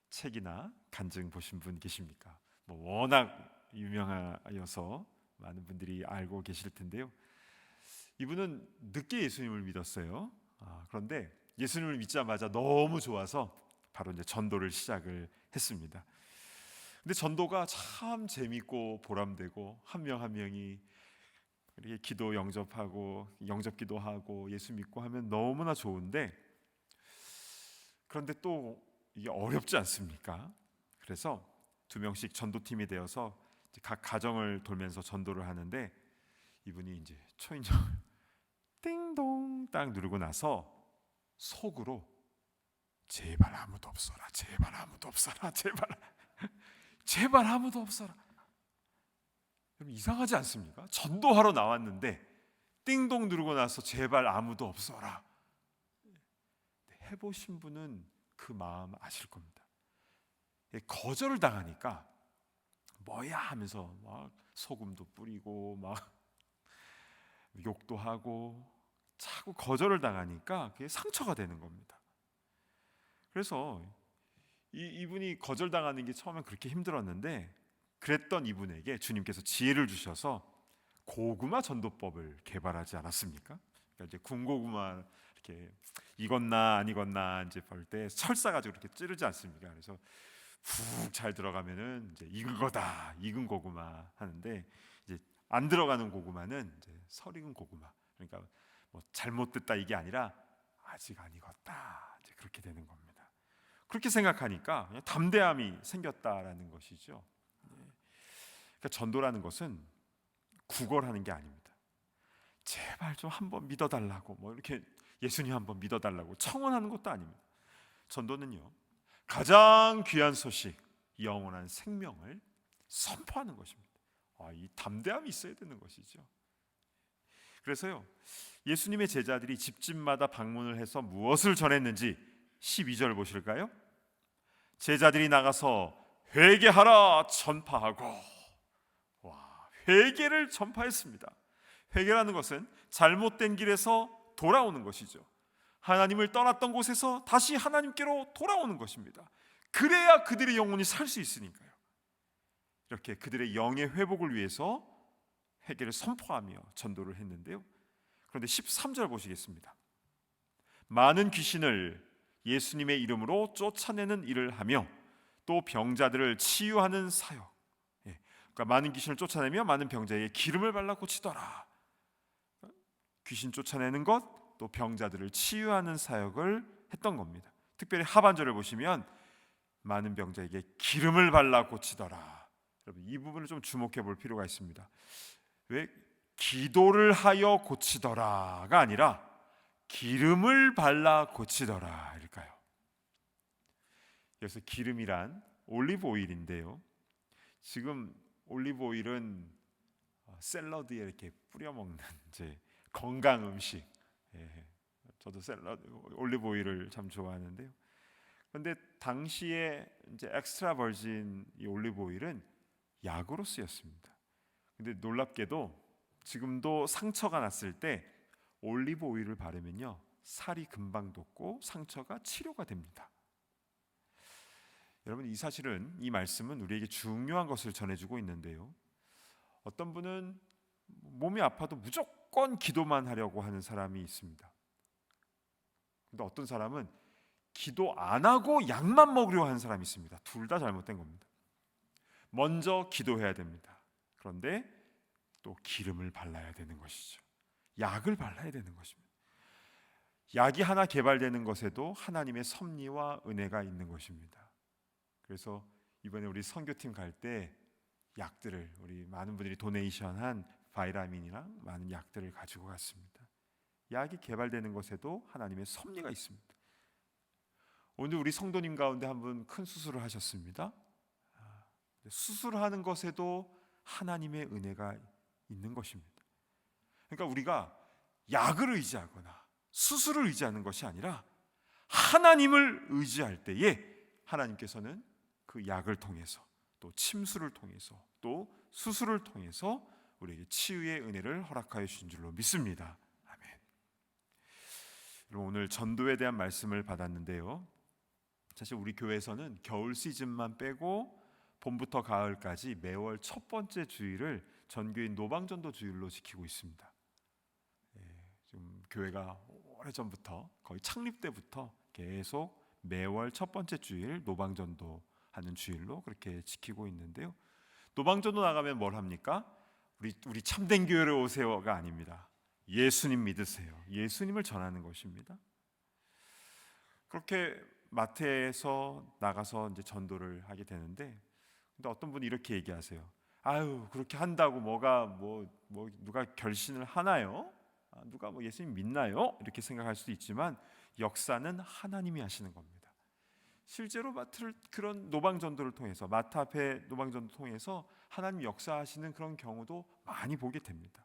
책이나 간증 보신 분 계십니까? 뭐 워낙 유명하여서 많은 분들이 알고 계실 텐데요. 이분은 늦게 예수님을 믿었어요. 그런데 예수님을 믿자마자 너무 좋아서 바로 이제 전도를 시작을 했습니다. 근데 전도가 참 재밌고 보람되고 한 명 한 명이 이렇게 기도 영접하고 영접 기도하고 예수 믿고 하면 너무나 좋은데, 그런데 또 이게 어렵지 않습니까? 그래서 2명씩 전도팀이 되어서 각 가정을 돌면서 전도를 하는데, 이분이 이제 초인종을 띵동 딱 누르고 나서 속으로 제발 아무도 없어라, 제발 아무도 없어라, 제발 아무도 없어라. 여러분 이상하지 않습니까? 전도하러 나왔는데 띵동 누르고 나서 제발 아무도 없어라. 해보신 분은 그 마음 아실 겁니다. 거절을 당하니까 뭐야 하면서 막 소금도 뿌리고 막 욕도 하고 자꾸 거절을 당하니까 그게 상처가 되는 겁니다. 그래서 이분이 거절당하는 게 처음엔 그렇게 힘들었는데, 그랬던 이분에게 주님께서 지혜를 주셔서 고구마 전도법을 개발하지 않았습니까? 그러니까 이제 군고구마 이렇게 익었나 안 익었나 이제 볼 때 철사 가지고 이렇게 찌르지 않습니까? 그래서 푹 잘 들어가면은 이제 익은 거다, 익은 고구마 하는데, 이제 안 들어가는 고구마는 이제 설익은 고구마. 그러니까 뭐 잘못 됐다 이게 아니라 아직 안 익었다, 이제 그렇게 되는 겁니다. 그렇게 생각하니까 그냥 담대함이 생겼다라는 것이죠. 그러니까 전도라는 것은 구걸하는 게 아닙니다. 제발 좀 한번 믿어달라고 뭐 이렇게 예수님 한번 믿어달라고 청원하는 것도 아닙니다. 전도는요, 가장 귀한 소식, 영원한 생명을 선포하는 것입니다. 이 담대함이 있어야 되는 것이죠. 그래서요, 예수님의 제자들이 집집마다 방문을 해서 무엇을 전했는지 12절 보실까요? 제자들이 나가서 회개하라 전파하고. 회개를 전파했습니다. 회개라는 것은 잘못된 길에서 돌아오는 것이죠. 하나님을 떠났던 곳에서 다시 하나님께로 돌아오는 것입니다. 그래야 그들의 영혼이 살 수 있으니까요. 이렇게 그들의 영의 회복을 위해서 회개를 선포하며 전도를 했는데요. 그런데 13절 보시겠습니다. 많은 귀신을 예수님의 이름으로 쫓아내는 일을 하며 또 병자들을 치유하는 사역. 그러니까 많은 귀신을 쫓아내며 많은 병자에게 기름을 발라 고치더라. 귀신 쫓아내는 것, 또 병자들을 치유하는 사역을 했던 겁니다. 특별히 하반절을 보시면 많은 병자에게 기름을 발라 고치더라. 여러분, 이 부분을 좀 주목해 볼 필요가 있습니다. 왜 기도를 하여 고치더라가 아니라 기름을 발라 고치더라 일까요? 그래서 기름이란 올리브 오일인데요, 지금 올리브 오일은 샐러드에 이렇게 뿌려 먹는 이제 건강 음식. 저도 샐러드 올리브 오일을 참 좋아하는데요. 그런데 당시에 이제 엑스트라 버진 이 올리브 오일은 약으로 쓰였습니다. 근데 놀랍게도 지금도 상처가 났을 때 올리브 오일을 바르면요, 살이 금방 돋고 상처가 치료가 됩니다. 여러분, 이 사실은, 이 말씀은 우리에게 중요한 것을 전해주고 있는데요, 어떤 분은 몸이 아파도 무조건 기도만 하려고 하는 사람이 있습니다. 근데 어떤 사람은 기도 안 하고 약만 먹으려 하는 사람이 있습니다. 둘 다 잘못된 겁니다. 먼저 기도해야 됩니다. 그런데 또 기름을 발라야 되는 것이죠. 약을 발라야 되는 것입니다. 약이 하나 개발되는 것에도 하나님의 섭리와 은혜가 있는 것입니다. 그래서 이번에 우리 선교팀 갈 때 약들을, 우리 많은 분들이 도네이션한 바이라민이랑 많은 약들을 가지고 갔습니다. 약이 개발되는 것에도 하나님의 섭리가 있습니다. 오늘 우리 성도님 가운데 한 분 큰 수술을 하셨습니다. 수술하는 것에도 하나님의 은혜가 있는 것입니다. 그러니까 우리가 약을 의지하거나 수술을 의지하는 것이 아니라 하나님을 의지할 때에 하나님께서는 그 약을 통해서, 또 침수를 통해서, 또 수술을 통해서 우리에게 치유의 은혜를 허락하여 주신 줄로 믿습니다. 아멘. 여러분, 오늘 전도에 대한 말씀을 받았는데요, 사실 우리 교회에서는 겨울 시즌만 빼고 봄부터 가을까지 매월 첫 번째 주일을 전교인 노방전도 주일로 지키고 있습니다. 좀 교회가 오래전부터, 거의 창립 때부터 계속 매월 첫 번째 주일 노방전도 하는 주일로 그렇게 지키고 있는데요, 노방전도 나가면 뭘 합니까? 우리 참된 교회로 오세요가 아닙니다. 예수님 믿으세요. 예수님을 전하는 것입니다. 그렇게 마트에서 나가서 이제 전도를 하게 되는데, 근데 어떤 분이 이렇게 얘기하세요. 아유, 그렇게 한다고 뭐가 누가 결신을 하나요? 누가 예수님 믿나요? 이렇게 생각할 수도 있지만 역사는 하나님이 하시는 겁니다. 실제로 그런 노방전도를 통해서, 마트 앞에 노방전도 통해서 하나님 역사하시는 그런 경우도 많이 보게 됩니다.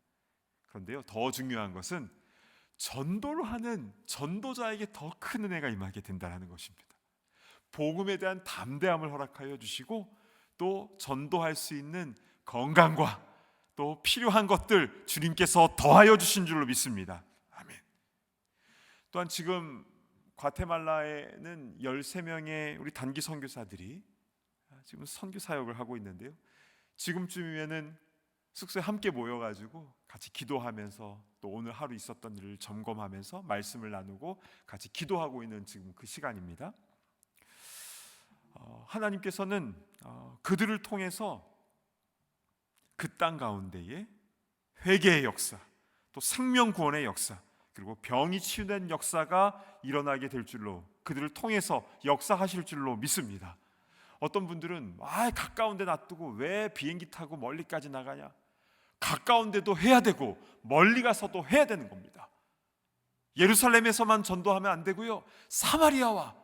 그런데요, 더 중요한 것은 전도를 하는 전도자에게 더 큰 은혜가 임하게 된다는 것입니다. 복음에 대한 담대함을 허락하여 주시고, 또 전도할 수 있는 건강과 또 필요한 것들 주님께서 더하여 주신 줄로 믿습니다. 아멘. 또한 지금 과테말라에는 13명의 우리 단기 선교사들이 지금 선교 사역을 하고 있는데요, 지금쯤이면은 숙소에 함께 모여가지고 같이 기도하면서, 또 오늘 하루 있었던 일을 점검하면서 말씀을 나누고 같이 기도하고 있는 지금 그 시간입니다. 하나님께서는 그들을 통해서 그 땅 가운데에 회개의 역사, 또 생명 구원의 역사, 그리고 병이 치유된 역사가 일어나게 될 줄로, 그들을 통해서 역사하실 줄로 믿습니다. 어떤 분들은 가까운 데 놔두고 왜 비행기 타고 멀리까지 나가냐? 가까운 데도 해야 되고 멀리 가서도 해야 되는 겁니다. 예루살렘에서만 전도하면 안 되고요, 사마리아와,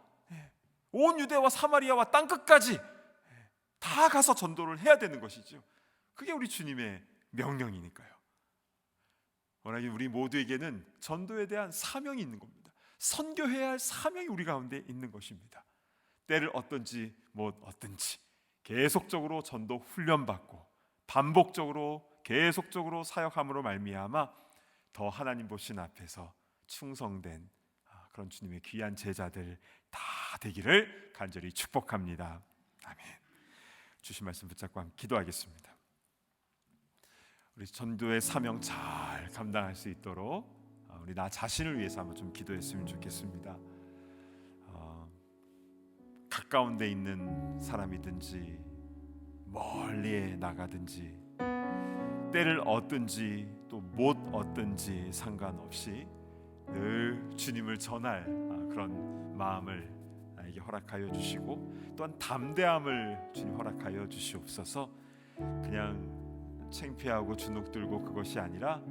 온 유대와 사마리아와 땅끝까지 다 가서 전도를 해야 되는 것이죠. 그게 우리 주님의 명령이니까요. 워낙에 우리 모두에게는 전도에 대한 사명이 있는 겁니다. 선교해야 할 사명이 우리 가운데 있는 것입니다. 때를 어떤지 못 어떤지 계속적으로 전도 훈련받고 반복적으로 계속적으로 사역함으로 말미암아 더 하나님 보신 앞에서 충성된 그런 주님의 귀한 제자들 다 되기를 간절히 축복합니다. 아멘. 주신 말씀 붙잡고 함께 기도하겠습니다. 우리 전도의 사명 잘 감당할 수 있도록 우리 나 자신을 위해서 한번 좀 기도했으면 좋겠습니다. 가까운 데 있는 사람이든지 멀리에 나가든지 때를 얻든지 또 못 얻든지 상관없이 늘 주님을 전할 그런 마음을 나에게 그들에게 허락하여 주시고 또한 담대함을 주님 허락하여 주시옵소서. 그냥 창피하고 주눅 들고 그것이 아니라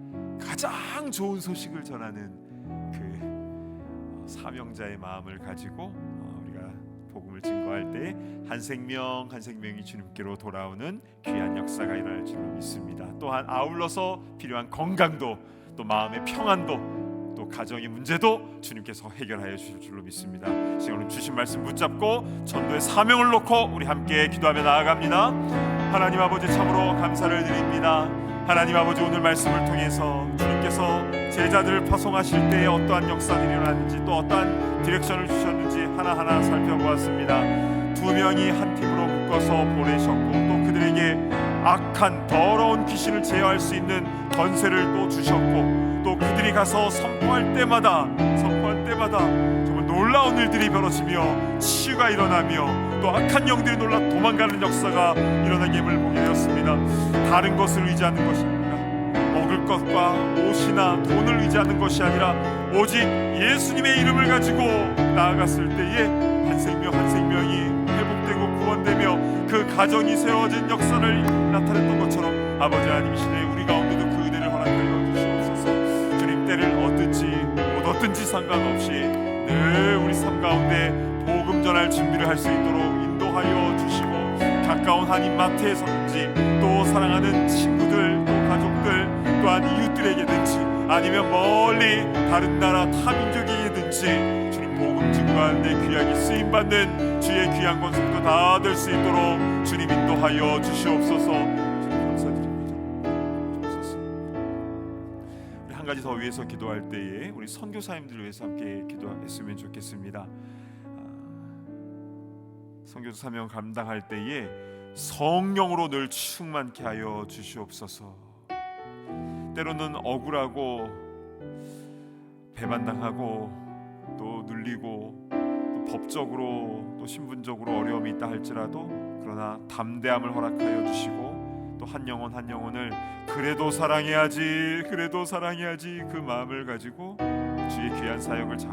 가장 좋은 소식을 전하는 그 사명자의 마음을 가지고 우리가 복음을 증거할 때 한 생명 한 생명이 주님께로 돌아오는 귀한 역사가 일어날 줄로 믿습니다. 또한 아울러서 필요한 건강도 또 마음의 평안도 또 가정의 문제도 주님께서 해결하여 주실 줄로 믿습니다. 지금 주신 말씀 붙잡고 전도의 사명을 놓고 우리 함께 기도하며 나아갑니다. 하나님 아버지 참으로 감사를 드립니다. 하나님 아버지 오늘 말씀을 통해서 주님께서 제자들을 파송하실 때에 어떠한 역사들이 일어났는지 또 어떠한 디렉션을 주셨는지 하나하나 살펴보았습니다. 2명이 한 팀으로 묶어서 보내셨고 또 그들에게 악한 더러운 귀신을 제어할 수 있는 권세를 또 주셨고 또 그들이 가서 선포할 때마다 정말 놀라운 일들이 벌어지며 치유가 일어나며 또 악한 영들이 놀라 도망가는 역사가 일어나게 을 보게 되었습니다. 다른 것을 의지하는 것이 아니라 먹을 것과 옷이나 돈을 의지하는 것이 아니라 오직 예수님의 이름을 가지고 나아갔을 때에 한 생명 한 생명이 회복되고 구원되며 그 가정이 세워진 역사를 나타냈던 것처럼 아버지 하나님이시네 우리 가운데도 그 은혜를 허락하여 주시옵소서. 주님 때를 얻든지 못 얻든지 상관없이 늘 우리 삶 가운데 복음 전할 준비를 할 수 있도록 인도하여 주시고 가까운 한 입마트에서든지 또 사랑하는 친구들 또 가족들 또한 이웃들에게든지 아니면 멀리 다른 나라 타민족에게든지 주님 복음 증거하는데 귀하게 쓰임받는 주의 귀한 권속도 다 될 수 있도록 주님 인도하여 주시옵소서. 주님 감사드립니다. 우리 한 가지 더 위해서 기도할 때에 우리 선교사님들 위해서 함께 기도했으면 좋겠습니다. 선교사 사명 감당할 때에 성령으로 늘 충만케 하여 주시옵소서. 때로는 억울하고 배반당하고 또 눌리고 또 법적으로 또 신분적으로 어려움이 있다 할지라도 그러나 담대함을 허락하여 주시고 또 한 영혼 한 영혼을 그래도 사랑해야지 그 마음을 가지고 주의 귀한 사역을 잘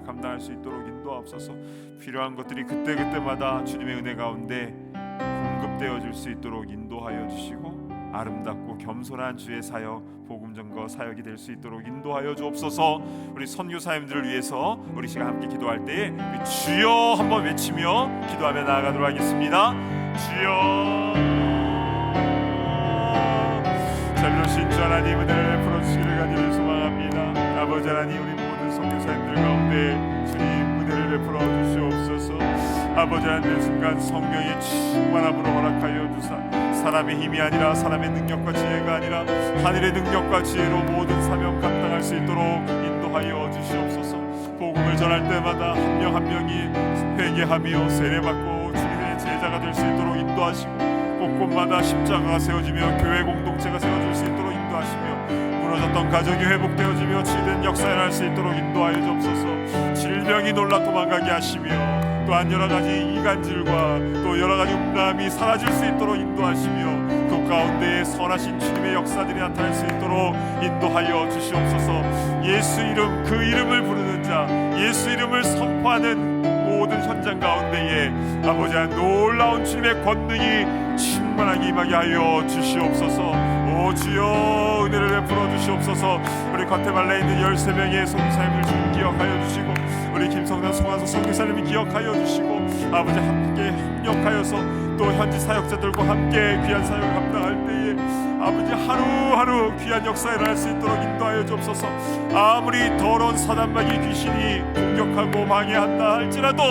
감당할 수 있도록 인도하옵소서. 필요한 것들이 그때그때마다 주님의 은혜 가운데 공급되어 줄 수 있도록 인도하여 주시고 아름답고 겸손한 주의 사역 복음 전거 사역이 될 수 있도록 인도하여 주옵소서. 우리 선교사님들을 위해서 우리 시간 함께 기도할 때에 우리 주여 한번 외치며 기도하며 나아가도록 하겠습니다. 주여 자비로우신 주 하나님 은혜를 베풀어 주시기를 간절히 소망합니다. 아버지 하나님 우리 모든 선교사님들 가운데 주님 은혜를 베풀어 주시옵소서. 아버지 하나님 순간 성령의 충만함으로 허락하여 주사 사람의 힘이 아니라 사람의 능력과 지혜가 아니라 하늘의 능력과 지혜로 모든 사명 감당할 수 있도록 인도하여 주시옵소서. 복음을 전할 때마다 한 명 한 명이 회개하며 세례받고 주님의 제자가 될 수 있도록 인도하시고 곳곳마다 십자가가 세워지며 교회 공동체가 세워질 수 있도록 인도하시며 무너졌던 가정이 회복되어지며 치유된 역사를 할 수 있도록 인도하여 주옵소서. 질병이 놀라 도망가게 하시며 또한 여러 가지 이간질과 또 여러 가지 음란함이 사라질 수 있도록 인도하시며 그 가운데에 선하신 주님의 역사들이 나타날 수 있도록 인도하여 주시옵소서. 예수 이름 그 이름을 부르는 자 예수 이름을 선포하는 모든 현장 가운데에 아버지 놀라운 주님의 권능이 충만하게 임하게 하여 주시옵소서. 오 주여 은혜를 베풀어 주시옵소서. 우리 과테말라에 있는 13명의 선교사님을 주님 기억하여 주시고 우리 김성남 송하서 선교사님을 기억하여 주시고 아버지 함께 협력하여서 또 현지 사역자들과 함께 귀한 사역을 감당할 때에 아버지 하루하루 귀한 역사를 할 수 있도록 인도하여 주옵소서. 아무리 더러운 사단마귀 귀신이 공격하고 방해한다 할지라도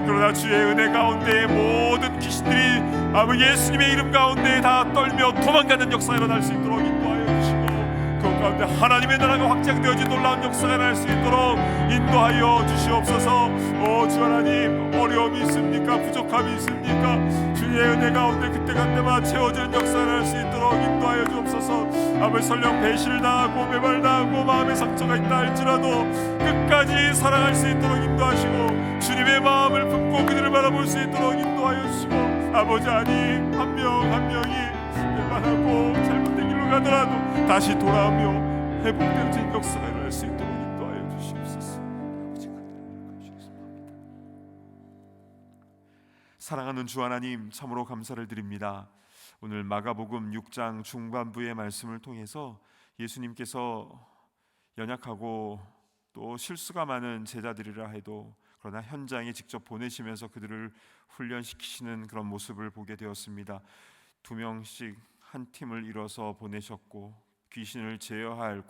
그러나 주의 은혜 가운데 모든 귀신들이 아버지 예수님의 이름 가운데 다 떨며 도망가는 역사가 일어날 수 있도록 인도하여 주시고 그 가운데 하나님의 나라가 확장되어진 놀라운 역사가 일어날 수 있도록 인도하여 주시옵소서. 오 주 하나님 어려움이 있습니까? 부족함이 있습니까? 주의 은혜 가운데 그때그때마다 채워지는 역사를 할 수 있도록 인도하여 주옵소서. 아버지 설령 배신을 당하고 매발당하고 마음의 상처가 있다 할지라도 끝까지 사랑할 수 있도록 인도하시고 주님의 마음을 품고 그들을 바라볼 수 있도록 인도하여 주시고 아버지 하나님 한 명 한 명이 매발하고 잘못된 길로 가더라도 다시 돌아오며 회복되어진 역사가 일어날 수 있도록 인도하여 주시옵소서. 아버지 그들을 감사합니다. 사랑하는 주 하나님, 참으로 감사를 드립니다. 오늘 마가복음 6장 중반부의 말씀을 통해서 예수님께서 연약하고 또 실수가 많은 제자들이라 해도 그러나 현장에 직접 보내시면서 그들을 훈련시키시는 그런 모습을 보게 되었습니다. 2명씩 한 팀을 이뤄서 보내셨고 귀신을 제어할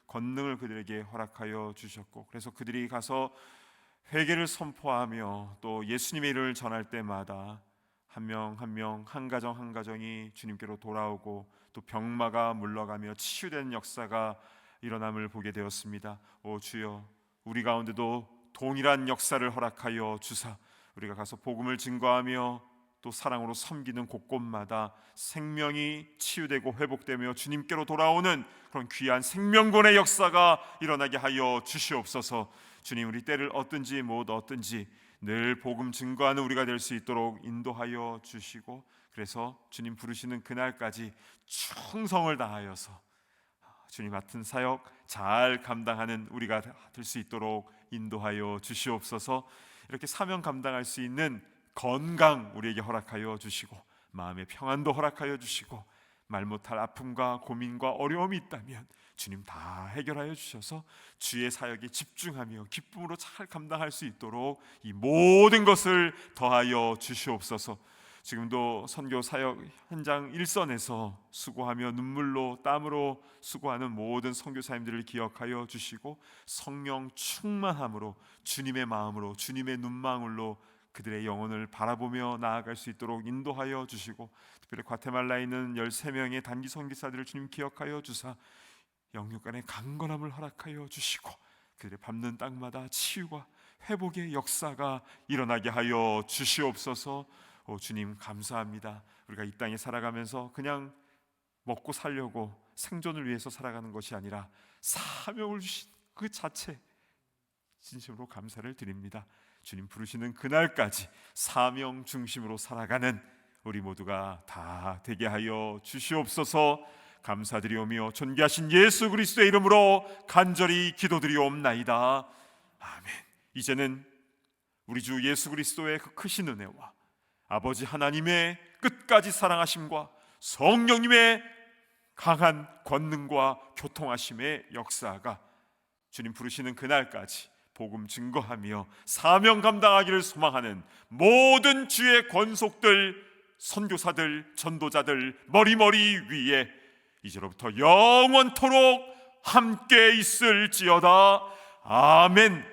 권능을 그들에게 허락하여 주셨고, 그래서 그들이 가서 회개를 선포하며 또 예수님의 이름을 전할 때마다 한 명 한 명, 한 가정 한 가정이 주님께로 돌아오고 또 병마가 물러가며 치유되는 역사가 일어남을 보게 되었습니다. 오 주여, 우리 가운데도 동일한 역사를 허락하여 주사 우리가 가서 복음을 증거하며 또 사랑으로 섬기는 곳곳마다 생명이 치유되고 회복되며 주님께로 돌아오는 그런 귀한 생명권의 역사가 일어나게 하여 주시옵소서. 주님, 우리 때를 얻든지 못 얻든지 늘 복음 증거하는 우리가 될 수 있도록 인도하여 주시고, 그래서 주님 부르시는 그날까지 충성을 다하여서 주님 맡은 사역 잘 감당하는 우리가 될 수 있도록 인도하여 주시옵소서. 이렇게 사명 감당할 수 있는 건강 우리에게 허락하여 주시고 마음의 평안도 허락하여 주시고 말 못할 아픔과 고민과 어려움이 있다면 주님 다 해결하여 주셔서 주의 사역에 집중하며 기쁨으로 잘 감당할 수 있도록 이 모든 것을 더하여 주시옵소서. 지금도 선교 사역 현장 일선에서 수고하며 눈물로 땀으로 수고하는 모든 선교사님들을 기억하여 주시고 성령 충만함으로 주님의 마음으로 주님의 눈망울로 그들의 영혼을 바라보며 나아갈 수 있도록 인도하여 주시고, 특별히 과테말라에 있는 13명의 단기 선교사들을 주님 기억하여 주사 영육간의 강건함을 허락하여 주시고 그들의 밟는 땅마다 치유와 회복의 역사가 일어나게 하여 주시옵소서. 오 주님 감사합니다. 우리가 이 땅에 살아가면서 그냥 먹고 살려고 생존을 위해서 살아가는 것이 아니라 사명을 주신 그 자체 진심으로 감사를 드립니다. 주님 부르시는 그날까지 사명 중심으로 살아가는 우리 모두가 다 되게 하여 주시옵소서. 감사드리오며 존귀하신 예수 그리스도의 이름으로 간절히 기도드리옵나이다. 아멘. 이제는 우리 주 예수 그리스도의 그 크신 은혜와 아버지 하나님의 끝까지 사랑하심과 성령님의 강한 권능과 교통하심의 역사가 주님 부르시는 그날까지 복음 증거하며 사명 감당하기를 소망하는 모든 주의 권속들, 선교사들, 전도자들 머리머리 위에 이제로부터 영원토록 함께 있을지어다. 아멘.